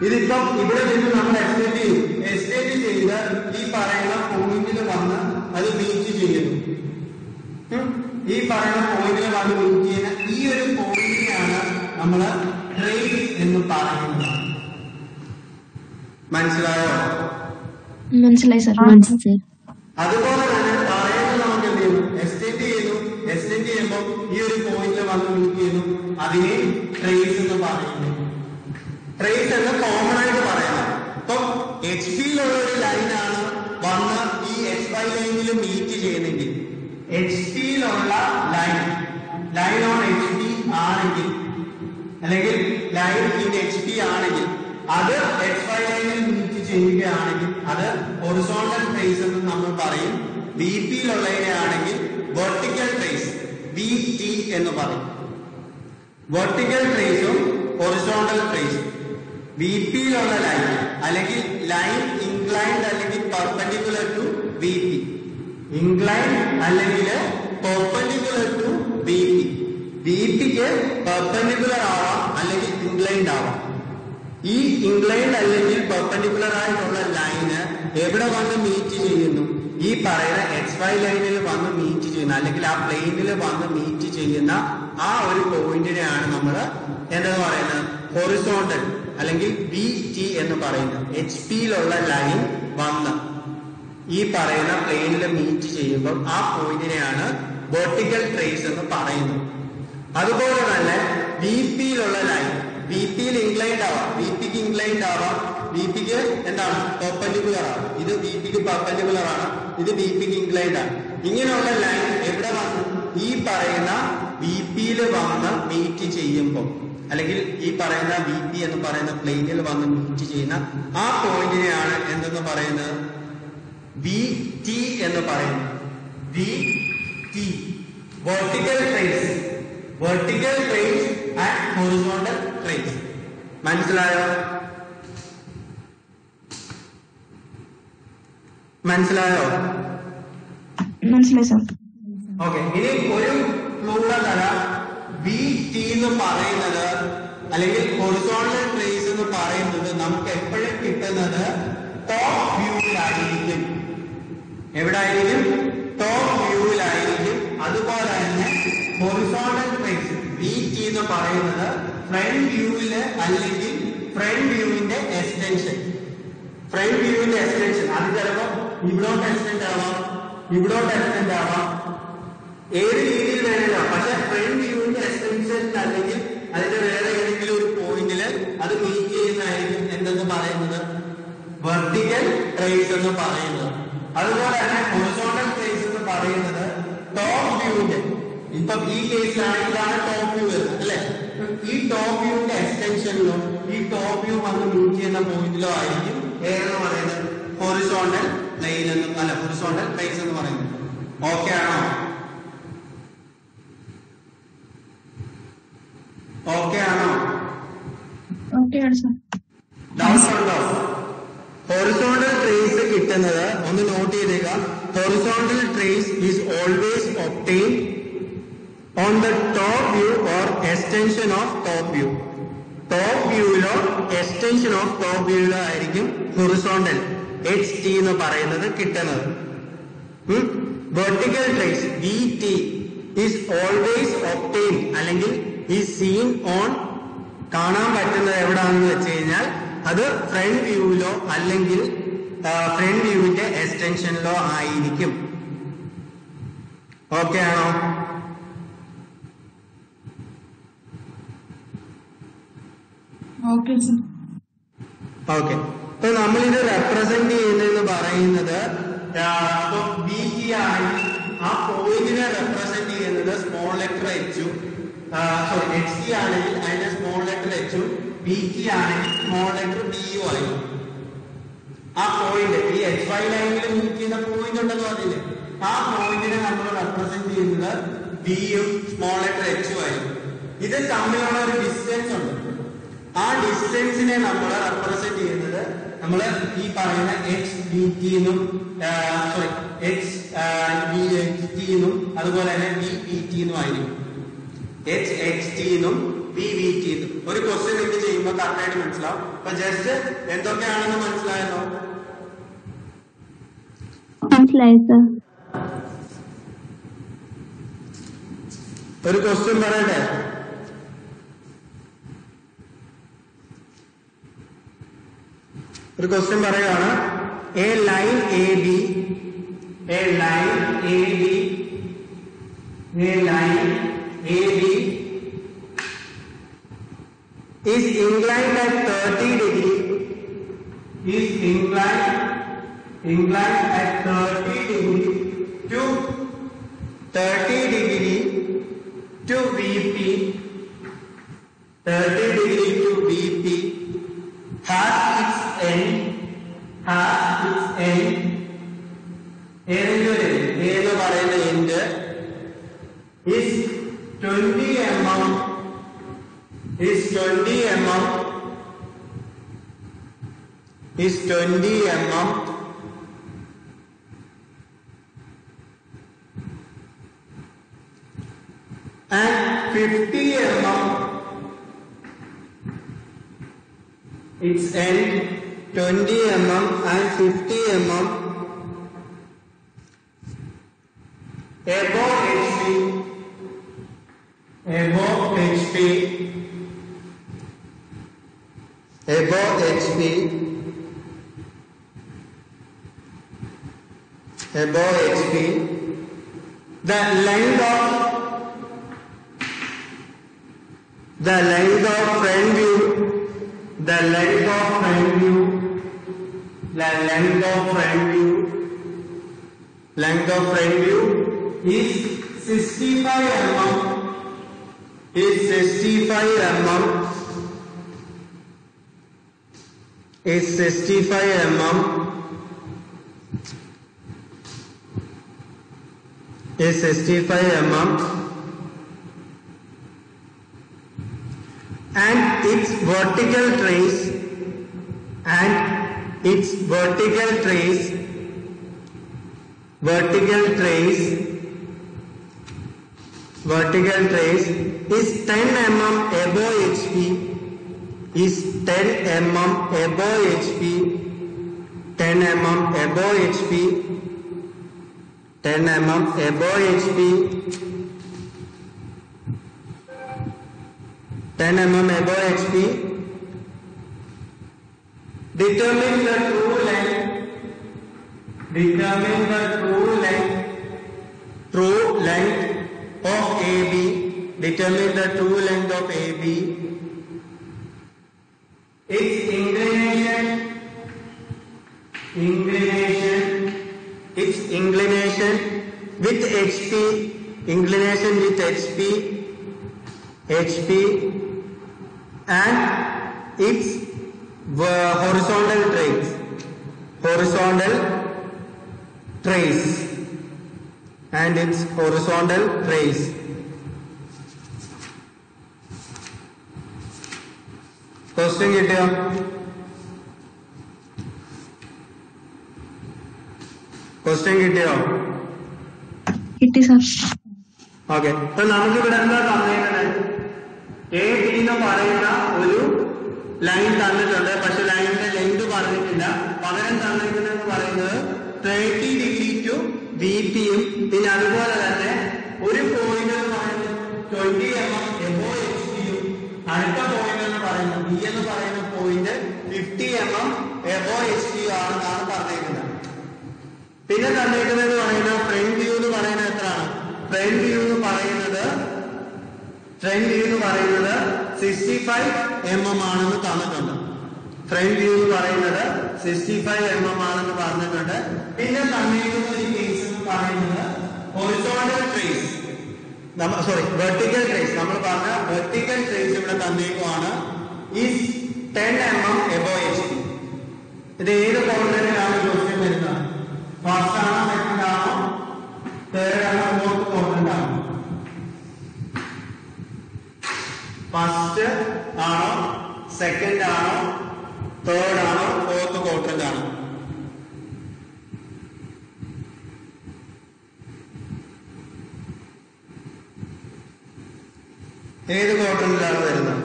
ഇതിപ്പം ഇവിടെ നിന്ന് നമ്മൾ എക്സ്റ്റെൻഡ് ചെയ്ത് ഈ പറയുന്ന പോയിന്റിൽ വന്ന് അത് മീറ്റ് ചെയ്യുന്നു. ഈ പറയുന്ന പോയിന്റിൽ വന്ന് മീറ്റ് ചെയ്യുന്ന ഈ ഒരു പോയിന്റിനെയാണ് നമ്മൾ ട്രേസ് എന്ന് പറയുന്നത്. മനസ്സിലായോ? മനസ്സിലായി സാർ. അതുപോലെ തന്നെ പറയുന്നത് നമുക്ക് എന്ത് ചെയ്യുന്നു, എക്സ്റ്റെൻഡ് ചെയ്യുമ്പോൾ ഈ ഒരു പോയിന്റിൽ വന്ന് മീറ്റ് ചെയ്യുന്നു, അതിനെ ട്രേസ് എന്ന് പറയുന്നു. ട്രേസ് എന്ന് കോമൺ ആയിട്ട് പറയാം. ഇപ്പം എച്ച് പിയിലുള്ള ഒരു ലൈനാണ് വന്ന് ഈ എക്സ് വൈ ലൈനിൽ മീറ്റ് ചെയ്യുന്നെങ്കിൽ, എച്ച് പിയിലുള്ള ലൈൻ ഓൺ എച്ച് പി ആണെങ്കിൽ, അല്ലെങ്കിൽ ലൈൻ ഇൻ എച്ച് പി ആണെങ്കിൽ, അത് എക്സ് വൈ ലൈനിൽ മീറ്റ് ചെയ്യുകയാണെങ്കിൽ അത് ഹൊറിസോണ്ടൽ ട്രേസ് എന്ന് നമ്മൾ പറയും. ബി പിയിലുള്ളതിനെ ആണെങ്കിൽ വെർട്ടിക്കൽ ട്രേസ്, ബി ടി എന്ന് പറയും. വെർട്ടിക്കൽ ട്രേസും ഹൊറിസോണ്ടൽ ട്രേസും. ബി പിയിലുള്ള ലൈൻ അല്ലെങ്കിൽ ലൈൻ ഇൻക്ലൈൻഡ് അല്ലെങ്കിൽ perpendicular to B P, inclined അല്ലെങ്കിൽ perpendicular to B P. B പിക്ക് പെർപെൻഡിക്കുലർ ആവാം അല്ലെങ്കിൽ ഇൻക്ലൈൻഡ് ആവാം. ഈ ഇൻക്ലൈൻഡ് അല്ലെങ്കിൽ പെർപെൻഡിക്കുലർ ആയിട്ടുള്ള ലൈന് എവിടെ വന്ന് മീറ്റ് ചെയ്യുന്നു, ഈ പറയുന്ന എക്സ് വൈ ലൈനിൽ വന്ന് മീറ്റ് ചെയ്യുന്നു. ചെയ്യുന്ന അല്ലെങ്കിൽ ആ പ്ലെയിനിൽ വന്ന് മീറ്റ് ചെയ്യുന്ന ആ ഒരു പോയിന്റിനെയാണ് നമ്മൾ എന്തെന്ന് പറയുന്നത് ഹൊറിസോണ്ടൽ അല്ലെങ്കിൽ ബി ടി എന്ന് പറയുന്നത്. എച്ച് പിയിലുള്ള ലൈൻ വന്ന് ഈ പറയുന്ന പ്ലെയിനിൽ മീറ്റ് ചെയ്യുമ്പോൾ ആ പോയിന്റിനെയാണ് വെർട്ടിക്കൽ ട്രേസ് എന്ന് പറയുന്നത്. അതുപോലെ തന്നെ ബി പിയിലുള്ള ലൈൻ, ബി പിയിൽ ഇൻക്ലൈൻഡ് ആവാം, ബി പിക്ക് ഇൻക്ലൈൻഡ് ആവാം, ബി പിക്ക് എന്താണ് പെർപെൻഡിക്കുലർ ആണ്, ഇത് ബി പിക്ക് പെർപെൻഡിക്കുലർ ആണ്, ഇത് ബി പിക്ക് ഇൻക്ലൈൻഡ് ആണ്. ഇങ്ങനെയുള്ള ലൈൻ എവിടെ വന്നു ഈ പറയുന്ന ബി പിയിൽ വന്ന് മീറ്റ് ചെയ്യുമ്പോൾ അല്ലെങ്കിൽ ഈ പറയുന്ന ബി പി എന്ന് പറയുന്ന പ്ലെയിനിൽ വന്ന് മീറ്റ് ചെയ്യുന്ന ആ പോയിന്റിനെയാണ് എന്തെന്ന് പറയുന്നത് ബി ടി എന്ന് പറയുന്നത്. B T vertical trace, vertical trace and horizontal trace. മനസ്സിലായോ? മനസ്സിലായോ? മനസ്സിലായി സാർ. ഓക്കെ, ഇനി ഒരു ക്ലൂടെ തരാം. ബി ടി എന്ന് പറയുന്നത് അല്ലെങ്കിൽ ഹൊറിസോണ്ടൽ ട്രേസ് എന്ന് പറയുന്നത് നമുക്ക് എപ്പോഴും കിട്ടുന്നത് ടോപ്പ് വ്യൂവിലായിരിക്കും. എവിടായിരിക്കും? ടോപ്പ് വ്യൂവിലായിരിക്കും. അതുപോലെ തന്നെ ഹൊറിസോണ്ടൽ ട്രേസ് ബി ടി എന്ന് പറയുന്നത് ഫ്രണ്ട് വ്യൂവില് അല്ലെങ്കിൽ ഫ്രണ്ട് വ്യൂവിന്റെ എക്സ്റ്റൻഷൻ, ഫ്രണ്ട് വ്യൂവിന്റെ എക്സ്റ്റൻഷൻ. അത് ചിലപ്പോൾ ഇവിടോട്ട് എക്സ്റ്റൻഡ് ആവാം, ഇവിടോട്ട് എക്സ്റ്റൻഡ് ആവാം, ഏത് രീതിയിൽ വേണമെങ്കിലും. പക്ഷെ ഫ്രണ്ട് വ്യൂവിന്റെ എക്സ്റ്റൻഷൻ അല്ലെങ്കിൽ അതിന്റെ വേറെ ഏതെങ്കിലും ഒരു പോയിന്റില് അത് മീറ്റ് ചെയ്യുന്നതായിരിക്കും എന്തെന്ന് പറയുന്നത് വെർട്ടിക്കൽ ട്രേസ് എന്ന് പറയുന്നത്. അതുപോലെ തന്നെ ഹൊറിസോണ്ടൽ ട്രേസ് എന്ന് പറയുന്നത് ടോപ്പ് വ്യൂവിന്റെ, ഇപ്പൊ ഈ കേസിലാണ് ഇതാണ് ടോപ്പ് വ്യൂ വരുന്നത് അല്ലെ, ഈ ടോപ്പ് വ്യൂവിന്റെ എക്സ്റ്റൻഷനിലോ ഈ ടോപ്പ് വ്യൂ വന്ന് മീറ്റ് ചെയ്യുന്ന പോയിന്റിലോ ആയിരിക്കും ഏതെന്ന് പറയുന്നത് ഹൊറിസോണ്ടൽ ലൈൻ എന്നും അല്ല ഹൊറിസോണ്ടൽ ട്രേസ് എന്ന് പറയുന്നത്. ഓക്കെ ആണോ? ഓക്കെ ആണോ? ഓക്കെ ആണ് സാർ. ഡൗട്ട് ഉണ്ടോ? ഹൊറിസോണ്ടൽ ട്രേസ് കിട്ടുന്നത് ഒന്ന് നോട്ട് ചെയ്തേക്ക. Horizontal trace is always obtain on the top view or extension of top view. Top വ്യൂവിലോ എക്സ്റ്റൻഷൻ ഓഫ് ടോപ്പ് വ്യൂവിലോ ആയിരിക്കും ഹൊറിസോണ്ടൽ എച്ച് ടി എന്ന് പറയുന്നത് കിട്ടുന്നത്. Vertical trace V T is always obtain അല്ലെങ്കിൽ ഈസ് സീൻ ഓൺ, കാണാൻ പറ്റുന്നത് എവിടാണെന്ന് വെച്ച് കഴിഞ്ഞാൽ അത് ഫ്രണ്ട് വ്യൂവിലോ അല്ലെങ്കിൽ ഫ്രണ്ട് വ്യൂവിന്റെ എക്സ്റ്റൻഷനിലോ ആയിരിക്കും. ഓക്കെ ആണോ? Okay sir. ഓക്കെ, അപ്പൊ നമ്മളിത് റെപ്രസെന്റ് ചെയ്യുന്നതെന്ന് പറയുന്നത് ബി ടി ആണെങ്കിൽ ആ പോയിന്റിനെ റെപ്രസെന്റ് ചെയ്യുന്നത് സ്മോൾ ലെറ്റർ എച്ചും, സോറി എച്ച് ടി ആണെങ്കിൽ അതിന്റെ സ്മോൾ ലെറ്റർ എച്ചും, ബി ടി ആണെങ്കിൽ സ്മോൾ ലെറ്റർ ബിയും ആയിരിക്കും. ആ പോയിന്റ് ഈ എച്ച് വൈ ലൈനിൽ മീറ്റ് ചെയ്യുന്ന പോയിന്റ് ഉണ്ടെന്ന് പറഞ്ഞില്ലേ, ആ പോയിന്റിനെ നമ്മൾ റെപ്രസെന്റ് ചെയ്യുന്നത് ബിയും സ്മോൾ ലെറ്റർ എച്ചും ആയിരിക്കും. ഇത് തമ്മിലുള്ള ഒരു ഡിസ്റ്റൻസ് ഉണ്ട്. ആ ഡിസ്റ്റൻസിനെ നമ്മൾ റെപ്രസെന്റ് ചെയ്യുന്നത് നമ്മൾ ഈ പറയുന്ന എച്ച് ബി ടി എന്നും sorry H B H T എന്നും അതുപോലെ തന്നെ ബി ബി ടി എന്നും ആയിരിക്കും. എച്ച് എച്ച് ടി എന്നും ബി ബി ടി എന്നും. ഒരു ക്വസ്റ്റ്യൻ ഇത് ചെയ്യുമ്പോൾ കറക്റ്റായിട്ട് മനസ്സിലാവും. അപ്പൊ ജസ്റ്റ് എന്തൊക്കെയാണെന്ന് മനസ്സിലായല്ലോ? മനസ്സിലായി സാർ. ഒരു ക്വസ്റ്റ്യൻ പറയട്ടെ? ഒരു ക്വസ്റ്റ്യൻ പറയുകയാണ്, A line A B, A line A B, A line A B is inclined at 30 degree, is inclined at 30 degree to 30 degree to VP, 30 degree to VP, has its end എന്ന് പറയുന്ന end is 20 mm, is 20 mm, is 20 mm and 50 mm, its end 20 mm and 50 mm above HP, above HP, above HP, above HP, the length of front view, the length of front view, the length of front view, length of front view is 65 mm, is 65 mm, is 65 mm, is 65 mm, and its vertical trace, and its vertical trace, vertical trace is 10 mm above HP, is 10 mm above HP, 10 mm above HP, 10 mm above HP, 10 mm above HP. Determine the true length, determine the true length of AB, determine the true length of AB, its inclination, its inclination with HP, inclination with HP, and its horizontal trace, and its horizontal trace. Question കിട്ടിയോ? Question കിട്ടിയോ? കിട്ടി sir. Okay, അപ്പൊ നമുക്കിവിടെ എന്താ തന്നിരിക്കുന്നത്? A T എന്ന് പറയുന്ന ഒരു ലൈൻ തന്നിട്ടുണ്ട്, പക്ഷെ ലൈനിന്റെ ലെങ്ത് പറഞ്ഞിട്ടില്ല. പകരം തന്നിരിക്കുന്നതെന്ന് പറയുന്നത് 30 ഡിഗ്രി ടു VP യും, പിന്നെ അതുപോലെ തന്നെ ഒരു പോയിന്റ് എന്ന് പറയുന്നത് 20 mm above HP യും, അടുത്ത പോയിന്റ് എന്ന് പറയുന്നത് B എന്ന് പറയുന്ന പോയിന്റ് 50 mm above HP യും ആണെന്നാണ് പറഞ്ഞിരിക്കുന്നത്. പിന്നെ തന്നിരിക്കുന്നത് പറയുന്നത് ഫ്രണ്ട് വ്യൂ എന്ന് പറയുന്നത് എത്രയാണ്? ഫ്രണ്ട് വ്യൂ എന്ന് പറയുന്നത് 65 mm ആണെന്ന് തന്നിട്ടുണ്ട്. ഫ്രണ്ട് വ്യൂ എന്ന് പറയുന്നത് 65 mm ആണെന്ന് പറഞ്ഞിട്ടുണ്ട്. പിന്നെ തന്നിരിക്കുന്ന ഒരു കേസ് എന്ന് പറയുന്നത് ഹൊറിസോണ്ടൽ ട്രേസ്, വെർട്ടിക്കൽ ട്രേസ്. നമ്മൾ പറഞ്ഞ വെർട്ടിക്കൽ ട്രേസ് ഇവിടെ തന്നേക്കുവാണ്. Is 10 mm above HP. ഇത് ഏത് ക്വാഡ്രന്റിലാണ് ക്വസ്റ്റ്യൻ വരുന്നത്? ഫസ്റ്റ് ആണോ, സെക്കൻഡ് ആണോ, തേർഡ് ആണോ, ഫോർത്ത് ക്വാഡ്രന്റ് ആണോ? ഫസ്റ്റ് ആണോ, സെക്കൻഡ് ആണോ, തേർഡ് ആണോ, ഫോർത്ത് ക്വാഡ്രന്റ് ആണോ? ഏത് ക്വാഡ്രന്റിലാണ് വരുന്നത്?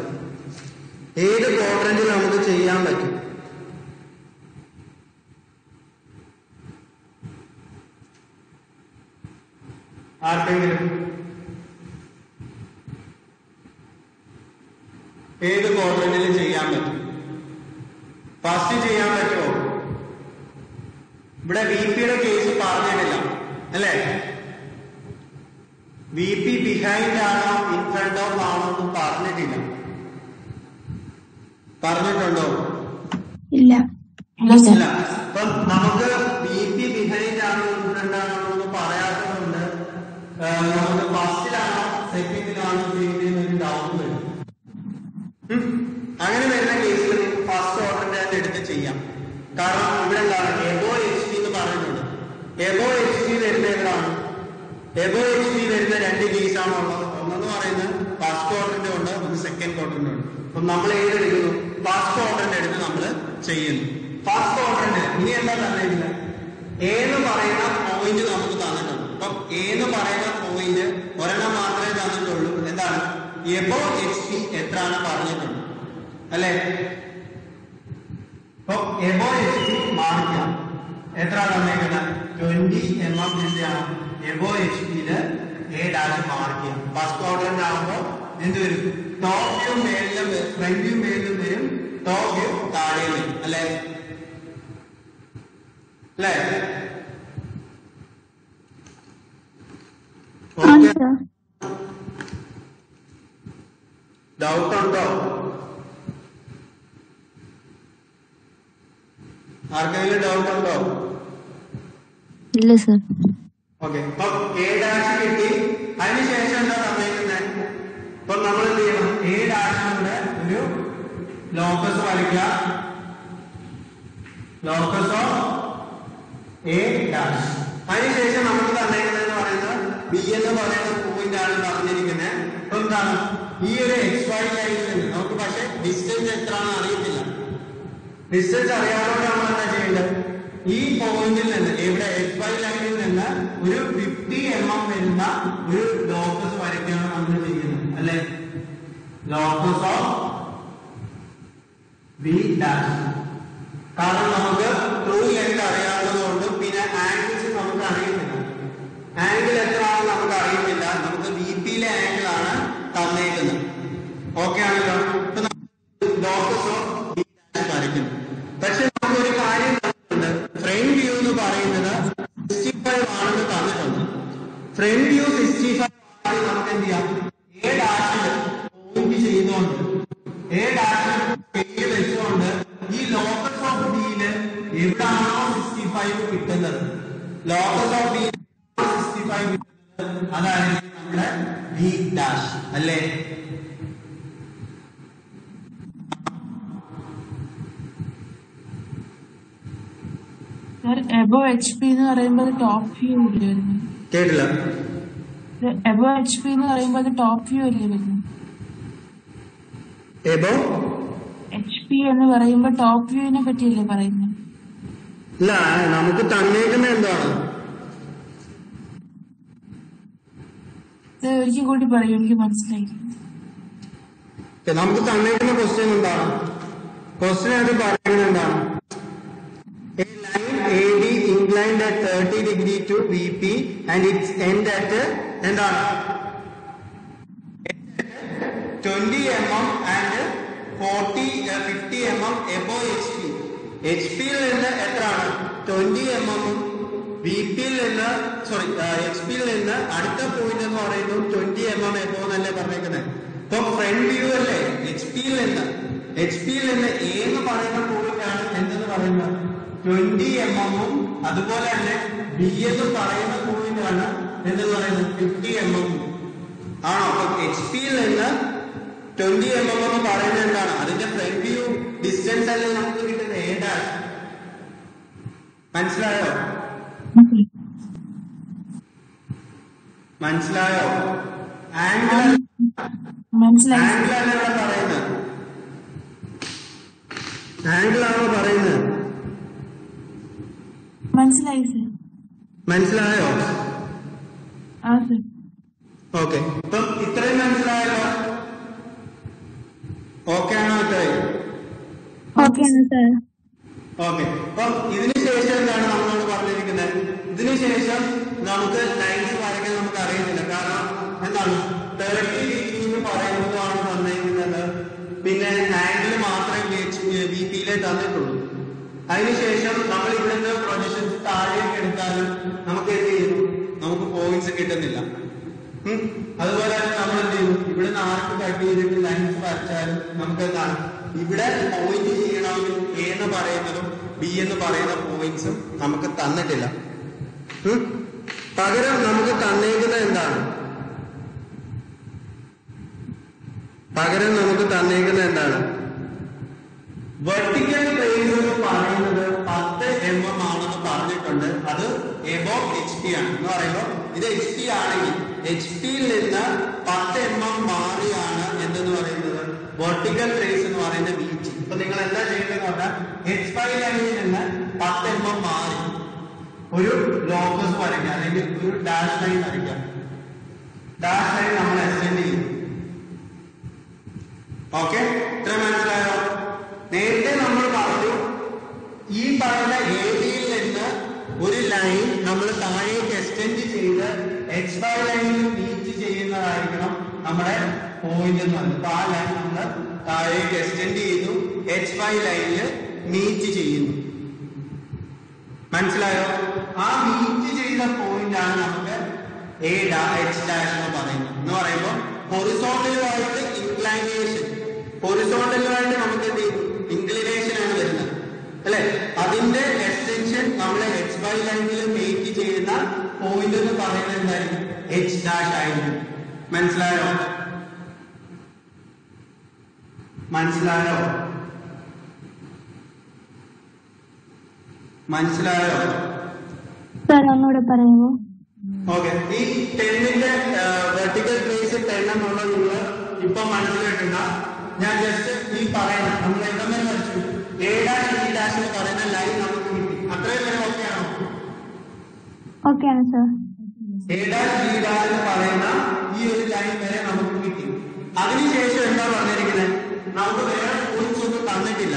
ഏത് ക്വാഡ്രന്റിൽ നമുക്ക് ചെയ്യാൻ പറ്റും? ആർക്കെങ്കിലും ഏത് ക്വാഡ്രന്റിൽ ചെയ്യാൻ പറ്റും? ഫസ്റ്റ് ചെയ്യാൻ പറ്റുമോ? ഇവിടെ VPയുടെ കേസ് പറഞ്ഞിട്ടില്ല അല്ലേ? VP ബിഹൈൻഡ് ആണോ ഇൻ ഫ്രണ്ട് ഓഫ് ആണോ എന്ന് പറഞ്ഞിട്ടില്ല. പറഞ്ഞിട്ടുണ്ടോ? ഇല്ല. അപ്പം നമുക്ക് VP ബിഹൈൻഡ് ആണോ ഇൻ ഫ്രണ്ട് ആണോ എന്ന് പറയാത്തതുകൊണ്ട് നമുക്ക് ഫസ്റ്റിലാണോ സെക്കൻഡിലാണോ ചെയ്യുന്നതെന്ന് ഒരു ഡൗട്ട് വരും. അങ്ങനെ വരുന്ന കേസിൽ നിങ്ങൾക്ക് ഫസ്റ്റ് ക്വാഡ്രന്റ് തന്നെ എടുത്ത് ചെയ്യാം. കാരണം ഇവിടെ എന്താണ് above HP എന്ന് പറഞ്ഞിട്ടുണ്ട്. above HP വരുന്ന ഏതാണ്? above HP വരുന്ന രണ്ട് കേസാണ് ഉള്ളത്. ഒന്നെന്ന് പറയുന്നത് ഫസ്റ്റ് ക്വാഡ്രന്റ് ഉണ്ട്, ഒന്ന് സെക്കൻഡ് ക്വാഡ്രന്റ് ഉണ്ട്. അപ്പൊ നമ്മൾ ഏതെടുക്കുന്നു? ഫസ്റ്റ് ക്വാഡ്രന്റ് എടുത്ത് നമ്മൾ ചെയ്യുന്നു. ഫസ്റ്റ് ക്വാഡ്രന്റ് ഇനി എന്താ തന്നിരിക്കുന്നത്? എ എന്ന് പറയുന്ന പോയിന്റ് നമുക്ക് തന്നിട്ടുണ്ട്. അപ്പം എ എന്ന് പറയുന്ന പോയിന്റ് ഒരെണ്ണം മാത്രമേ തന്നിട്ടുള്ളൂ. എന്താണ്? above HP എത്രയാണ് പറഞ്ഞിട്ടുണ്ട് അല്ലെ? അപ്പൊ above HP മാർക്കാം. എത്ര തന്നേക്കുന്നത്? 20 mm എന്താണ് എബോ എച്ച് പിയില് എ ഡാഷ് മാർക്ക് ചെയ്യാം. ഫസ്റ്റ് ക്വാഡ്രന്റ് ആകുമ്പോൾ എന്ത് വരും? ടോപ്പ് വ്യൂ മേലിലും ഫ്രണ്ട് വ്യൂ മേലിലും വരും, ടോപ്പ് വ്യൂ താഴെയും വരും. അല്ലേ? ഡൗട്ട് ഉണ്ടോ? ആർക്കെങ്കിലും ഡൗട്ട് ഉണ്ടോ? ഇല്ല സർ. ഓക്കെ, അപ്പൊ എ ഡാഷ് കിട്ടി. അതിനുശേഷം എന്താ തന്നേക്കുന്നത്? ഇപ്പൊ നമ്മൾ എന്ത് ചെയ്യണം? എ ഡാഷിലൂടെ ഒരു ലോക്കസ് വരയ്ക്കുക. Locus of A dash. അതിനുശേഷം നമുക്ക് തന്നേക്കുന്നതെന്ന് പറയുന്നത് ബി എന്ന് പറയുന്ന പോയിന്റ് ആണ് പറഞ്ഞിരിക്കുന്നത്. അപ്പൊ എന്താണ് ഈ ഒരു എക്സ് വൈ ലൈനിൽ നിന്ന് നമുക്ക് പക്ഷെ ഡിസ്റ്റൻസ് എത്രയാണെന്ന് അറിയത്തില്ല. ഡിസ്റ്റൻസ് അറിയാതെ നമ്മൾ എന്താ ചെയ്യേണ്ടത്? ഈ പോയിന്റിൽ നിന്ന് ഇവിടെ എക്സ് വൈ ലൈനിൽ നിന്ന് ഒരു 50 mm വരുന്ന ഒരു ലോക്കസ് വരയ്ക്കുകയാണ് നമ്മൾ ചെയ്യുന്നത്. അല്ലെ? Locus of B dash. കാരണം നമുക്ക് ട്രൂ ലെങ്ത് അറിയാവുന്നതുകൊണ്ട് പിന്നെ ആംഗിൾസ് നമുക്ക് അറിയുന്നില്ല. ആംഗിൾ എത്രയാണെന്ന് നമുക്ക് അറിയുന്നില്ല. നമുക്ക് വി പിയിലെ ആംഗിൾ ആണ് തന്നേക്കുന്നത്. ഓക്കെ ആണല്ലോ? ലോക്കസ് ഓഫ് ബി ഡാഷ് വരയ്ക്കുന്നു. പക്ഷെ നമുക്കൊരു കാര്യം തന്നിട്ടുണ്ട്. ഫ്രണ്ട് വ്യൂ എന്ന് പറയുന്നത് 65 ആണെന്ന് തന്നിട്ടുണ്ട്. ഫ്രണ്ട് വ്യൂ 65 ആണെങ്കിൽ നമുക്ക് എന്ത് ചെയ്യാം? എ ഡാഷിൽ പോയിന്റ് ചെയ്യുന്നോണ്ട് എ ഡാഷിൽ പേര് വെച്ചുകൊണ്ട് ഈ ലോക്കസ് ഓഫ് ബിയില് എവിടാണോ 65 കിട്ടുന്നത്, ലോക്കസ് ഓഫ് ബി 65 കിട്ടുന്നത്, അതായിരിക്കും നമ്മുടെ ബി ഡാഷ്. അല്ലേ? എബോ എച്ച് പി എന്ന് പറയുമ്പോൾ ടോപ്പ് വ്യൂ ഇല്ലേ വരുന്നത്? കേട്ടില്ല. എബോ എച്ച് പി എന്ന് പറയുമ്പോൾ അത് ടോപ്പ് വ്യൂ അല്ലേ വരുന്നത്? എബോ എച്ച് പി എന്ന് പറയുമ്പോൾ ടോപ്പ് വ്യൂവിനെ പറ്റിയല്ലേ പറയുന്നത്? ഇല്ല, നമുക്ക് തന്നേക്കുന്ന എന്താണ്? ഒരിക്കൽ കൂടി പറയൂ, എനിക്ക് മനസ്സിലായി. നമുക്ക് തന്നേക്കുന്ന ക്വസ്റ്റ്യൻ എന്താണ്? ക്വസ്റ്റ്യൻ അത് പറയുന്നത് എന്താണ്? A line AD inclined at 30 degree to VP and its end at എന്താണ് 20 mm and 50 mm above HP. HP യിൽ നിന്ന് എത്രയാണ്? 20 mm ഉം VP യിൽ നിന്ന് HP യിൽ നിന്ന് അടുത്ത പോയിന്റ് എന്ന് പറയുന്നത് 20 mm above എന്നല്ലേ പറഞ്ഞേക്കുന്നത്. ഇപ്പൊ ഫ്രണ്ട് വ്യൂ അല്ലേ? HP യിൽ നിന്ന് A എന്ന് പറയുന്ന പോയിന്റ് ആണ് എന്തെന്ന് പറയുന്നത് 20 mm ഉം അതുപോലെ തന്നെ ബി എന്ന് പറയുന്ന പോയിന്റ് ആണ് എന്ന് പറയുന്നത് 50 mm ആണോ? അപ്പൊ എച്ച് പിയിൽ നിന്ന് 20 mm എന്ന് പറയുന്നത് എന്താണ്? അതിന്റെ ഫ്രണ്ട് വ്യൂ ഡിസ്റ്റൻസ് അല്ലേ നമുക്ക് കിട്ടുന്നത് എ ഡാഷ്. മനസ്സിലായോ? ആംഗിൾ അല്ലേ പറയുന്നത്? ആംഗിൾ ആണോ പറയുന്നത്? മനസ്സിലായോ? ഓക്കെ, ഇപ്പം ഇത്രയും മനസ്സിലായല്ലോ? ഓക്കെ ആണോ? ഇത്രയും ഓക്കെ. അപ്പം ഇതിനുശേഷം എന്താണ് നമ്മളോട് പറഞ്ഞിരിക്കുന്നത്? ഇതിനുശേഷം നമുക്ക് ലൈൻസ് വരയ്ക്കാൻ നമുക്ക് അറിയുന്നില്ല. കാരണം എന്താണ് 30 ഡിഗ്രി എന്ന് പറയുന്നതാണ് തന്നിരിക്കുന്നത്. പിന്നെ ആംഗിൾ മാത്രമേ വി പിയിലെ തന്നിട്ടുള്ളൂ. അതിനുശേഷം നമ്മൾ ഇവിടുന്ന് പ്രൊജക്ഷൻസ് താഴേക്ക് എടുത്താലും നമുക്ക് എന്ത് ചെയ്യുന്നു? നമുക്ക് പോയിന്റ്സ് കിട്ടുന്നില്ല. അതുപോലെ തന്നെ നമ്മൾ എന്ത് ചെയ്യുന്നു? ഇവിടുന്ന് ആർക്ക് കട്ട് ചെയ്തിട്ട് ലൈൻസ് വരച്ചാലും നമുക്ക് എന്താണ് ഇവിടെ പോയിന്റ് ചെയ്യണമെങ്കിൽ എ എന്ന് പറയുന്നതും ബി എന്ന് പറയുന്ന പോയിന്റ്സും നമുക്ക് തന്നിട്ടില്ല. പകരം നമുക്ക് തന്നേക്കുന്നത് എന്താണ്? വെർട്ടിക്കൽ പ്ലെയിൻ എന്ന് പറയുന്നത് 10 mm ആണെന്ന് പറഞ്ഞിട്ടുണ്ട്. അത് എബോവ് എച്ച് പി ആണ് എന്ന് പറയുമ്പോൾ ഇത് എച്ച് പി ആണെങ്കിൽ എച്ച് പിയിൽ നിന്ന് 10 mm മാറിയാണ് എന്തെന്ന് പറയുന്നത് വെർട്ടിക്കൽ ട്രേസ് എന്ന് പറയുന്ന ബീച്ച്. ഇപ്പൊ നിങ്ങൾ എന്താ ചെയ്യേണ്ടതെന്ന് പറഞ്ഞാൽ എച്ച് ഫൈ ലൈനിൽ നിന്ന് 10 mm മാറി ഒരു ലോക്കസ് വരയ്ക്കുക, അല്ലെങ്കിൽ ഒരു ഡാഷ് ലൈൻ വരയ്ക്കുക. ഡാഷ് ലൈൻ നമ്മൾ എക്സ്റ്റെൻഡ് ചെയ്യും. ഓക്കെ, ഇത്ര മനസ്സിലായോ? നേരത്തെ നമ്മൾ പറഞ്ഞു ഈ പറയുന്ന എ ബിയിൽ നിന്ന് ഒരു ലൈൻ നമ്മൾ താഴേക്ക് എക്സ്റ്റെൻഡ് ചെയ്ത് എച്ച് വൈ ലൈനിൽ മീറ്റ് ചെയ്യുന്നതായിരിക്കണം നമ്മുടെ പോയിന്റ് എന്ന് പറയുന്നത്. അപ്പൊ ആ ലൈൻ നമ്മൾ താഴേക്ക് എക്സ്റ്റെൻഡ് ചെയ്തു, എച്ച് വൈ ലൈനിൽ മീറ്റ് ചെയ്യുന്നു. മനസ്സിലായോ? ആ മീറ്റ് ചെയ്ത പോയിന്റ് ആണ് നമുക്ക് എച്ച് ഡാഷ് എന്ന് പറയുന്നത്. എന്ന് പറയുമ്പോൾ ഹൊറിസോണ്ടലുമായിട്ട് ഇൻക്ലൈനേഷൻ, ഹൊറിസോണ്ടലുമായിട്ട് നമുക്ക് എന്ത് ചെയ്യും, ഇൻക്ലിനേഷൻ ആണ് വരുന്നത് അല്ലെ? അതിന്റെ എക്സ്റ്റൻഷൻ നമ്മൾ എച്ച് വൈ ലൈനിൽ മീറ്റ് ചെയ്യുന്ന പോയിന്റ് എന്ന് പറയുന്നത് എന്തായിരിക്കും? എച്ച് ഡാഷ് ആയിരിക്കും. മനസ്സിലായോ? മനസ്സിലായോ? മനസ്സിലായോ? സാർ ഒന്നുകൂടെ പറയുമോ? ഓക്കെ. ഈ 10ന്റെ വെർട്ടിക്കൽ ട്രേസ് 10 എന്നുള്ളത് നിങ്ങൾ ഇപ്പൊ മനസ്സിലാക്കുന്ന ഞാൻ ജസ്റ്റ് ഈ പറയുന്ന നമ്മൾ എവിടെ വരെ വരച്ചു, എ ഡാഷ് ബി ഡാഷ് എന്ന് പറയുന്ന ലൈൻ നമുക്ക് കിട്ടി. അത്രയും വരെ ഓക്കെ ആണോ? ഓക്കെ ആണ് sir. A dash B dash എന്ന് പറയുന്ന ഈ ഒരു ലൈൻ വരെ നമുക്ക് കിട്ടി. അതിനുശേഷം എന്താ പറഞ്ഞിരിക്കുന്നത്? നമുക്ക് വേറെ പോയിന്റ്സ് ഒന്നും തന്നിട്ടില്ല.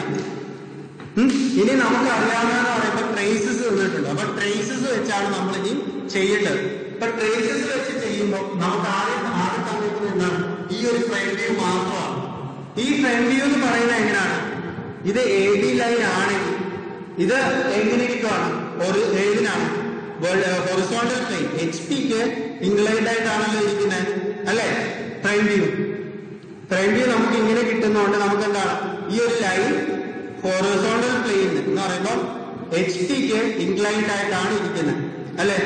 ഇനി നമുക്ക് അറിയാവുന്നതെന്ന് പറയുമ്പോൾ ട്രേസസ് തന്നിട്ടുണ്ട്. അപ്പൊ ട്രേസസ് വെച്ചാണ് നമ്മൾ ഇനി ചെയ്യേണ്ടത്. ഇപ്പൊ ട്രേസസ് വെച്ച് ചെയ്യുമ്പോൾ നമുക്ക് ആദ്യം തന്നിരിക്കുന്നത് എന്താണ്? ഈ ഒരു ഫ്രണ്ട് വ്യൂ മാത്രമാണ്. ഈ ഫ്രണ്ട് വ്യൂ എന്ന് പറയുന്നത് എങ്ങനെയാണ്? ഇത് എ ബി ലൈൻ ആണെങ്കിൽ ഇത് എങ്ങനെ ഇരിക്കുകയാണ്? ഒരു ഏതിനാണ്? ഹൊറിസോണ്ടൽ പ്ലെയിൻ എച്ച് പിക്ക് ഇൻക്ലൈൻഡ് ആയിട്ടാണല്ലോ ഇരിക്കുന്നത് അല്ലെ? ഫ്രണ്ട് വ്യൂ നമുക്ക് ഇങ്ങനെ കിട്ടുന്നതുകൊണ്ട് നമുക്ക് എന്താണ്, ഈ ഒരു ലൈൻ ഹൊറിസോണ്ടൽ പ്ലെയിൻ എന്ന് പറയുമ്പോൾ എച്ച് പിക്ക് ഇൻക്ലൈൻഡ് ആയിട്ടാണ് ഇരിക്കുന്നത് അല്ലെ?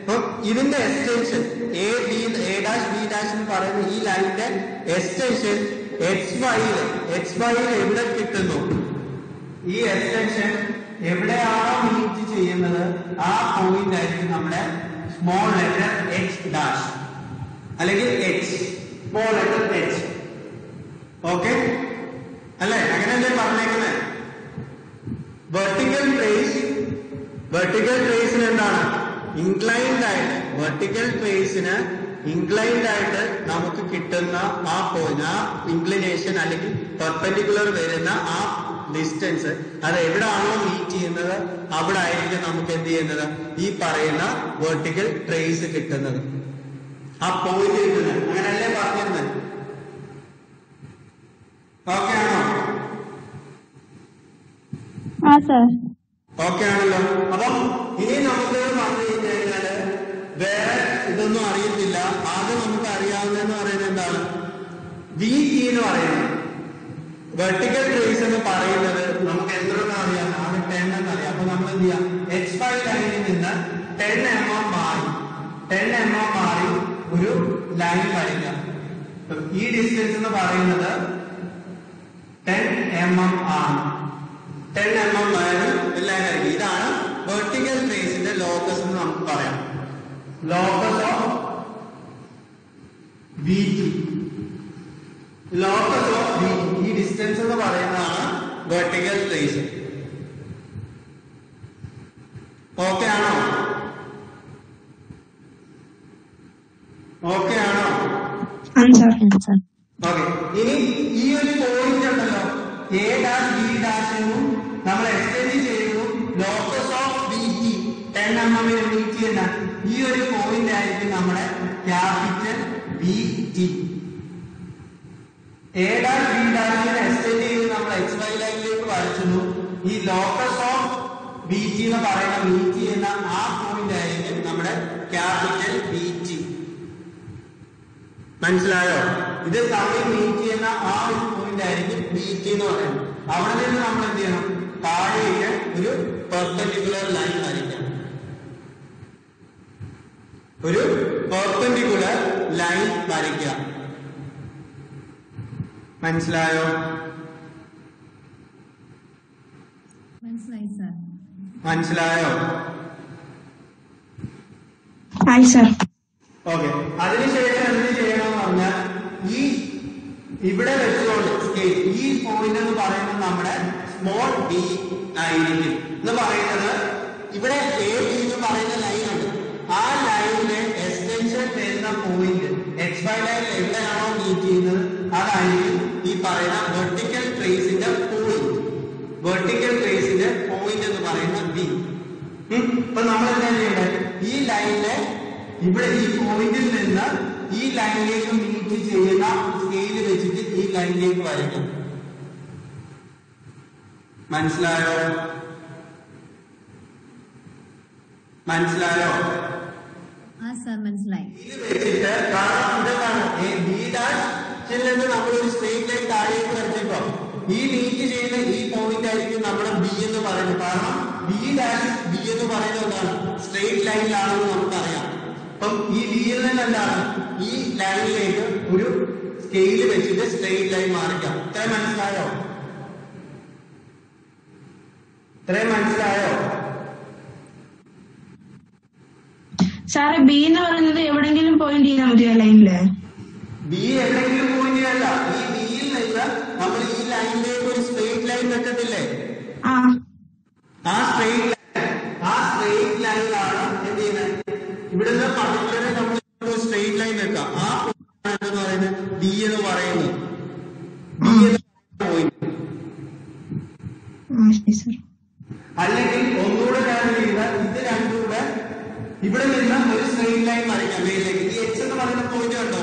അപ്പൊ ഇതിന്റെ extension A dash B dash എന്ന് പറയുന്ന ഈ ലൈനിന്റെ എക്സ്റ്റൻഷൻ എച്ച് വൈയിൽ എവിടെ കിട്ടുന്നു? ഈ എക്സ്റ്റൻഷൻ എവിടെയാണോ മീറ്റ് ചെയ്യുന്നത് ആ പോയിന്റ് ആയിരിക്കും നമ്മുടെ സ്മോൾ ലെറ്റർ എച്ച് ഡാഷ് അല്ലെങ്കിൽ H, small letter H. Okay അല്ലെ? അങ്ങനെയല്ലേ പറഞ്ഞേക്കുന്നത്? വെർട്ടിക്കൽ ട്രേസിന് എന്താണ്? ഇൻക്ലൈൻഡ് ആയിട്ട്, വെർട്ടിക്കൽ ട്രേസിന് ഇൻക്ലൈൻഡ് ആയിട്ട് നമുക്ക് കിട്ടുന്ന ആ പോയിന്റ്, ആ ഇൻക്ലിനേഷൻ അല്ലെങ്കിൽ പെർപെൻഡിക്കുലർ വരുന്ന ആ ഡിസ്റ്റൻസ് അത് എവിടാണോ മീറ്റ് ചെയ്യുന്നത് അവിടെ ആയിരിക്കും നമുക്ക് എന്ത് ചെയ്യുന്നത്, ഈ പറയുന്ന വെർട്ടിക്കൽ ട്രേസ് കിട്ടുന്നത്, ആ പോയിന്റ് കിട്ടുന്നത്. അങ്ങനെയല്ലേ പറഞ്ഞിരുന്നത്? ഓക്കെ ആണോ? ഓക്കെ ആണല്ലോ. അപ്പം ഇനി നമുക്ക് പറഞ്ഞു കഴിഞ്ഞാല് വേറെ ഇതൊന്നും അറിയത്തില്ല. ആദ്യം നമുക്ക് അറിയാവുന്നതെന്ന് പറയുന്നത് എന്താണ്? വി ടി എന്ന് പറയുന്നത് വെർട്ടിക്കൽ ട്രേസ് എന്ന് പറയുന്നത് നമുക്ക് എന്തുകൊണ്ടാണ് അറിയാം? ആദ്യം 10 എന്നറിയാം. അപ്പൊ നമ്മൾ എന്ത് ചെയ്യാം? എച്ച് വൈ ലൈനിൽ നിന്ന് 10 mm മാറി ഒരു ലൈൻ വരയ്ക്കാം. ഈ ഡിസ്റ്റൻസ് എന്ന് പറയുന്നത് 10 mm ആണ്. 10 mm ആയാലും ലൈൻ ആയിരിക്കും. ഇതാണ് വെർട്ടിക്കൽ ട്രേസിന്റെ ലോക്കസ് എന്ന് നമുക്ക് പറയാം. Locus of V T, locus of V T. ഈ ഡിസ്റ്റൻസ് എന്ന് പറയുന്നതാണ് വെർട്ടിക്കൽ ട്രേസ്. ഓക്കെ ആണോ? ഓക്കെ ആണോ? ഓക്കെ. ഇനി ഈ ഒരു പോയിന്റ് ഉണ്ടല്ലോ, എ ഡാഷ് ബി ഡാഷ് എന്നും നമ്മൾ എക്സ്റ്റെൻഡ് ചെയ്യുന്നു. Locus of B T 10 mm meet ചെയ്യുന്ന ഈ ഒരു പോയിന്റ് ആയിരിക്കും നമ്മുടെ capital B T. A dash B ഡാഷിനെ എക്സ്റ്റെൻഡ് ചെയ്ത് നമ്മൾ എക്സ് വൈ ലൈനിലേക്ക് വരച്ചു. ഈ ലോക്കസ് ഓഫ് ബി ടി എന്ന് പറയുന്ന മീറ്റ് ചെയ്യുന്ന ആ പോയിന്റ് ആയിരിക്കും നമ്മുടെ ക്യാപിറ്റൽ ബി ടി. മനസ്സിലായോ? ഇത് തമ്മിൽ മീറ്റ് ചെയ്യുന്ന ആ ഒരു പോയിന്റ് ആയിരിക്കും ബി ടി എന്ന് പറയുന്നത്. അവിടെ നിന്ന് നമ്മൾ എന്ത് ചെയ്യണം? താഴേക്ക് ഒരു പെർപെൻഡിക്കുലർ ലൈൻ വരയ്ക്കാം. ഒരു പെർപെൻഡിക്കുലർ ലൈൻ വരയ്ക്കാം. മനസ്സിലായോ? മനസ്സിലായോ? ഓക്കെ. അതിനുശേഷം എന്ത് ചെയ്യണമെന്ന് പറഞ്ഞാൽ ഈ ഇവിടെ വെച്ചുകൊണ്ട് സ്കെയിൽ ഈ പോയിന്റ് എന്ന് പറയുന്നത് നമ്മുടെ സ്മോൾ ബി ആയിരിക്കും. എന്ന് പറയുന്നത് ഇവിടെ എ ബി എന്ന് പറയുന്ന ലൈൻ ഉണ്ട്. ആ ലൈനിലെ എക്സ്റ്റൻഷൻ വരുന്ന പോയിന്റ് എക്സ് വൈ ലൈനിൽ എവിടെയാണോ മീറ്റ് ചെയ്യുന്നത് അതായിരിക്കും ഈ പറയുന്ന വെർട്ടിക്കൽ ട്രേസിന്റെ പോയിന്റ്. വെർട്ടിക്കൽ ട്രേസിന്റെ പോയിന്റ് എന്ന് പറയുന്ന ബി. ഇപ്പൊ നമ്മൾ എന്താ ചെയ്യേണ്ടത്? ഈ ലൈനിലെ ഇവിടെ ഈ പോയിന്റിൽ നിന്ന് ഈ ലൈനിലേക്ക് മീറ്റ് ചെയ്യുന്ന സ്കെയിൽ വെച്ചിട്ട് ഈ ലൈനിലേക്ക് വരയ്ക്കും. മനസ്സിലായോ? മനസ്സിലായോ? മനസ്സിലായി. ഇത് വെച്ചിട്ട് കാരണം ഇതെന്താണ് ബി ഡാഷിൽ നിന്ന് നമ്മളൊരു സ്ട്രെയിറ്റ് ലൈൻ താഴേക്ക് വരച്ചേക്കോ ഈ മീറ്റ് ചെയ്യുന്ന ഈ പോയിന്റ് ആയിരിക്കും നമ്മുടെ ബി എന്ന് പറയുന്നത്. കാരണം ബി ഡാഷ് ബി എന്ന് പറയുന്നത് എന്താണ് സ്ട്രെയിറ്റ് ലൈനിലാണെന്ന് നമുക്കറിയാം. അപ്പം ഈ ബിയിൽ നിന്ന് എന്താണ് ഈ ലൈനിലേക്ക് ഒരു സ്കെയിൽ വെച്ചിട്ട് സ്ട്രെയിറ്റ് ലൈൻ മാറിക്കാം. ഇത്രയും മനസ്സിലായോ? ഇത്രയും മനസ്സിലായോ? സാറേ ബി എന്ന് പറയുന്നത് എവിടെങ്കിലും പോയിന്റ് ചെയ്താൽ മതിയോ ലൈനില്? ബി എവിടെയെങ്കിലും പോയിന്റ് ചെയ്യല്ല. ഈ ബിയിൽ നിന്ന് നമ്മൾ ഈ ലൈനിലേക്ക് ഒരു സ്ട്രെയിറ്റ് ലൈൻ വെക്കത്തില്ലേ? ആ സ്ട്രെയിറ്റ് ലൈനിലാണ് എന്ത് ചെയ്യുന്നത്? ഇവിടുന്ന് പർട്ടിക്കുലർ നമ്മൾ ഒരു സ്ട്രെയിറ്റ് ലൈൻ വെക്കാം. ആ എന്ന് പറയുന്നത് ബി എന്ന് പറയുന്നത് ബി എന്ന് പോയിന്റ്. അല്ലെങ്കിൽ ഒന്നുകൂടെ ഞാൻ ചെയ്താൽ ഇത് രണ്ടും കൂടെ ഇവിടെ നിന്ന് ഒരു സ്ട്രെയിറ്റ് ലൈൻ വരയ്ക്കാം മേലേക്ക്. ഈ എച്ച് എന്ന് പറയുന്ന പോയിന്റ് കണ്ടോ?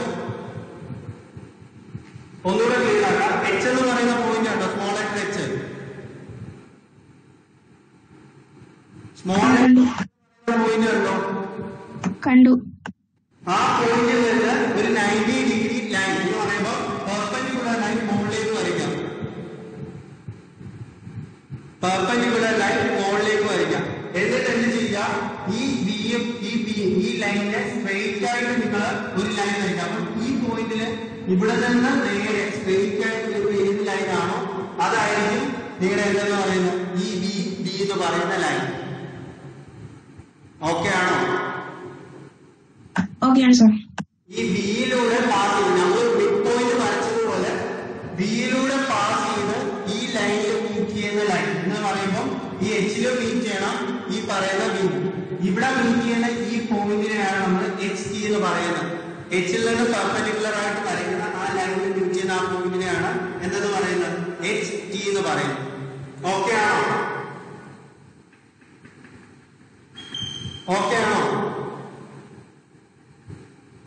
ഒന്നുകൂടെ ക്ലിയർ ആക്കാം. എച്ച് എന്ന് പറയുന്ന പോയിന്റ് കണ്ടോ? Small letter H. Small point കണ്ടോ? കണ്ടു. ആ പോയിന്റിൽ നിന്ന് ഒരു 90 ഡിഗ്രി ലൈൻ എന്ന് പറയുമ്പോൾ പെർപെൻഡിക്കുലർ ലൈൻ മുകളിലേക്ക് വരയ്ക്കാം. പെർപെൻഡിക്കുലർ ലൈൻ മുകളിലേക്ക് വരയ്ക്കാം. എന്നിട്ട് എന്ത് ചെയ്യാം? ഈ ബിയും ഈ ലൈനിനെ സ്ട്രെയിറ്റ് ആയിട്ട് നിങ്ങൾ ഒരു ലൈൻ വരയ്ക്കാം. അപ്പം ഈ പോയിന്റില് ഇവിടെ നിന്ന് നേരെ സ്ട്രെയിറ്റ് ആയിട്ട് ഏത് ലൈൻ ആണോ അതായിരിക്കും നിങ്ങളുടെ എന്തെന്ന് പറയുന്നത് ഈ ബി എന്ന് പറയുന്ന ലൈൻ. ഓക്കെ ആണോ? ഓക്കെയാണ് സാർ. ഈ ബിയിലൂടെ പാസ് ചെയ്ത് നമ്മൾ മിഡ് പോയിന്റ് വരച്ചതുപോലെ ബിയിലൂടെ പാസ് ചെയ്ത് ഈ ലൈനിൽ മീറ്റ് ചെയ്യുന്ന ലൈൻ എന്ന് പറയുമ്പോൾ ഈ എച്ചിലും മീറ്റ് ചെയ്യണം ഈ പറയുന്ന ബി. ഇവിടെ മീറ്റ് ചെയ്യുന്ന ഈ പോയിന്റിനെയാണ് നമ്മൾ എച്ച് ടി എന്ന് പറയുന്നത്. എച്ചിൽ നിന്ന് പെർപെൻഡിക്കുലർ ആയിട്ട് വരയ്ക്കുന്ന ആ ലൈനിൽ മീറ്റ് ചെയ്യുന്ന ആ പോയിന്റിനെയാണ് എന്തെന്ന് പറയുന്നത് എച്ച് ടി എന്ന് പറയുന്നത്. ഓക്കെ ആണോ? ഓക്കെ ആണോ?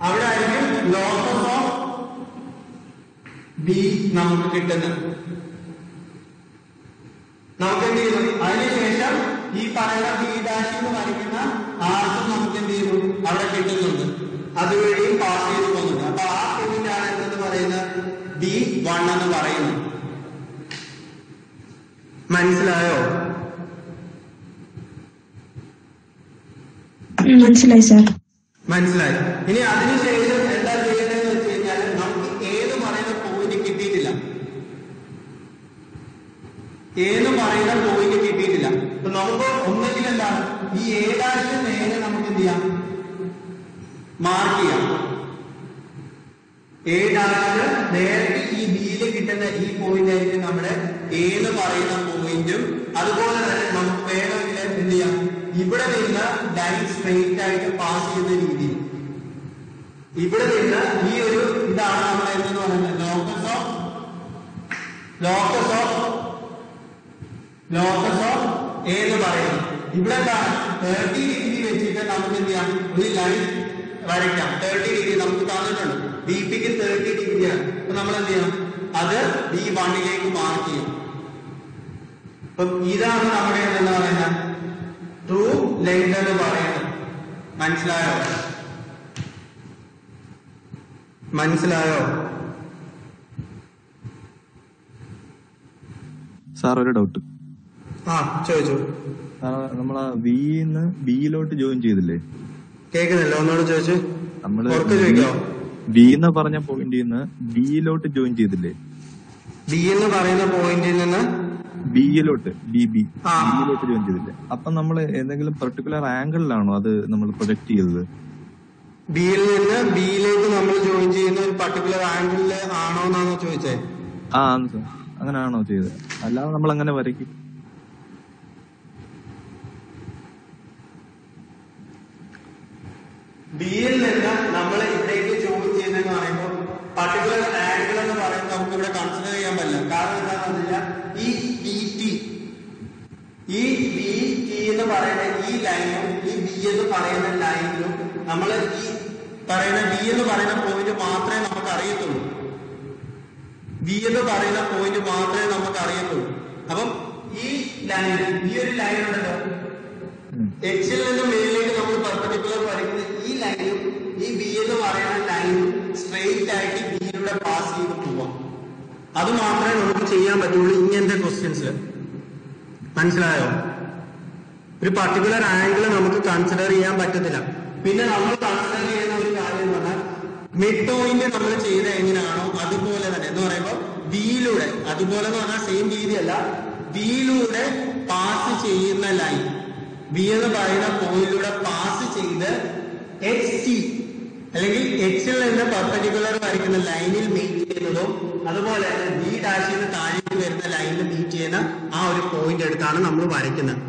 അവിടെ ആയിരിക്കും ലോക്കസ് ഓഫ് ബി നമുക്ക് കിട്ടുന്നത്. നമുക്ക് എന്ത് ചെയ്യുന്നു? അതിനുശേഷം ഈ പറയുന്ന ബി ഡാഷ് എന്ന് വരയ്ക്കുന്ന ആർക്കും നമുക്ക് എന്ത് ചെയ്യുന്നു? അവിടെ കിട്ടുന്നുണ്ട്. അതുവഴിയും പാസ് ചെയ്ത് പോകുന്നുണ്ട്. അപ്പൊ ആ പോയിന്റ് ആണ് എന്തെന്ന് പറയുന്നത് B1 എന്ന് പറയുന്നത്. മനസ്സിലായോ? മനസ്സിലായി സാർ. മനസ്സിലായി. ഇനി അതിനുശേഷം എന്താ ചെയ്യേണ്ടതെന്ന് വെച്ച് കഴിഞ്ഞാൽ നമുക്ക് ഏത് പറയുന്ന പോയിന്റ് കിട്ടിയിട്ടില്ല. ഏത് പറയുന്ന പോയിന്റ് കിട്ടിയിട്ടില്ല. അപ്പൊ നമുക്ക് ഒന്നെങ്കിൽ എന്താണ് ഈ ഏതാഴ്ച നേരെ നമുക്ക് എന്ത് ചെയ്യാം? മാർക്ക് ചെയ്യാം. ഏതാഴ്ച നേരത്തെ ഈ ബിയിൽ കിട്ടുന്ന ഈ പോയിന്റ് ആയിരിക്കും നമ്മുടെ ഏത് പറയുന്ന പോയിന്റും. അതുപോലെ തന്നെ നമുക്ക് വേണമെങ്കിൽ എന്ത് ചെയ്യാം? ഇവിടെ നിന്ന് ലൈൻ സ്ട്രെയിറ്റ് ആയിട്ട് പാസ് ചെയ്യുന്ന രീതിയിൽ ഇവിടെ നിന്ന് ഈ ഒരു ഇതാണ് നമ്മൾ എന്തെന്ന് പറയുന്നത് ലോക്കസ് ഓഫ് എ എന്ന് പറയുന്നത്. ഇവിടെ എന്താണ് 30 ഡിഗ്രി വെച്ചിട്ട് നമുക്ക് എന്ത് ചെയ്യാം? ഒരു ലൈൻ വരയ്ക്കാം. 30 ഡിഗ്രി നമുക്ക് തന്നിട്ടുണ്ട്. ബി പിക്ക് 30 ഡിഗ്രിയാണ്. അപ്പൊ നമ്മൾ എന്ത് ചെയ്യണം? അത് B1ലേക്ക് മാർക്ക് ചെയ്യും. അപ്പൊ ഇതാണ് നമ്മുടെ എന്താ പറയുന്നത് ട്രൂ ലെങ്ത് എന്ന് പറയുന്നത്. മനസ്സിലായോ? മനസ്സിലായോ? സാർ ഒരു ഡൗട്ട്. ചോദിച്ചു. നമ്മളാ വിന്ന് ബിയിലോട്ട് ജോയിൻ ചെയ്തില്ലേ? കേൾക്കുന്നില്ല, ഒന്നോട് ചോദിച്ചു. നമ്മള് ചോദിക്കോ? ബി എന്ന് പറഞ്ഞ പോയിന്റിൽ നിന്ന് ബിയിലോട്ട് ജോയിൻ ചെയ്തില്ലേ? ബി എന്ന് പറയുന്ന പോയിന്റിൽ നിന്ന് ബിയിലോട്ട് ബിയിലോട്ട് ജോയിൻ ചെയ്തില്ലേ? അപ്പൊ നമ്മൾ ഏതെങ്കിലും പെർട്ടിക്കുലർ ആംഗിളിലാണോ അത് നമ്മൾ പ്രൊജക്ട് ചെയ്തത്? ബിയിൽ നിന്ന് ബിയിലേക്ക് നമ്മൾ ജോയിൻ ചെയ്യുന്ന ഒരു പർട്ടിക്കുലർ ആംഗിളില് ആണോ എന്നാണോ ചോദിച്ചേ? അങ്ങനെയാണോ ചെയ്തത്? അല്ലാതെ നമ്മൾ അങ്ങനെ വരയ്ക്കും? ബിയിൽ നിന്ന് നമ്മൾ ഇവിടേക്ക് ജോയിൻ ചെയ്യുന്നതെന്ന് പറയുമ്പോൾ പർട്ടിക്കുലർ ആംഗിൾ എന്ന് പറയുമ്പോൾ നമുക്ക് ഇവിടെ കൺസിഡർ ചെയ്യാൻ പറ്റില്ല. കാരണം എന്താണെന്ന് വെച്ചാൽ ഈ ബി ടി എന്ന് പറയുന്ന ഈ ലൈനും ഈ ബി എന്ന് പറയുന്ന ലൈനിലും നമ്മൾ ഈ പറയുന്ന ബി എന്ന് പറയുന്ന പോയിന്റ് മാത്രമേ നമുക്ക് അറിയത്തുള്ളൂ. ബി എന്ന് പറയുന്ന പോയിന്റ് മാത്രമേ നമുക്ക് അറിയത്തുള്ളൂ. അപ്പം ഈ ലൈൻ, ഈ ഒരു ലൈൻ ഉണ്ടല്ലോ, എക്സിൽ നിന്ന് മേളിലേക്ക് നമ്മൾ പെർപെൻഡിക്കുലർ വരയ്ക്കുന്ന ഈ ലൈനും ഈ ബി എന്ന് പറയുന്ന ലൈനും സ്ട്രെയിറ്റ് ആയിട്ട് ബിയിലൂടെ പാസ് ചെയ്ത് പോവാം. അത് മാത്രമേ നമുക്ക് ചെയ്യാൻ പറ്റുള്ളൂ ഇങ്ങനത്തെ ക്വസ്റ്റ്യൻസ്. മനസ്സിലായോ? ഒരു പർട്ടിക്കുലർ ആംഗിൾ നമുക്ക് കൺസിഡർ ചെയ്യാൻ പറ്റത്തില്ല. പിന്നെ നമ്മൾ കൺസിഡർ ചെയ്യുന്ന ഒരു കാര്യം എന്ന് പറഞ്ഞാൽ മിഡ് പോയിന്റ് നമ്മൾ ചെയ്ത എങ്ങനെയാണോ അതുപോലെ തന്നെ എന്ന് പറയുമ്പോൾ ബിയിലൂടെ, അതുപോലെ എന്ന് പറഞ്ഞാൽ സെയിം രീതിയല്ല, ബിയിലൂടെ പാസ് ചെയ്യുന്ന ലൈൻ, ബി എന്ന് പറയുന്ന പോയിന്റിലൂടെ പാസ് ചെയ്ത് എക്സ് ടി അല്ലെങ്കിൽ എക്സിൽ നിന്ന് പെർപെൻഡിക്കുലർ വരയ്ക്കുന്ന ലൈനിൽ മീറ്റ് ചെയ്യുന്നതും അതുപോലെ തന്നെ ബി ഡാഷിൽ നിന്ന് താഴേക്ക് വരുന്ന ലൈനിൽ മീറ്റ് ചെയ്യുന്ന ആ ഒരു പോയിന്റ് എടുത്താണ് നമ്മൾ വരയ്ക്കുന്നത്.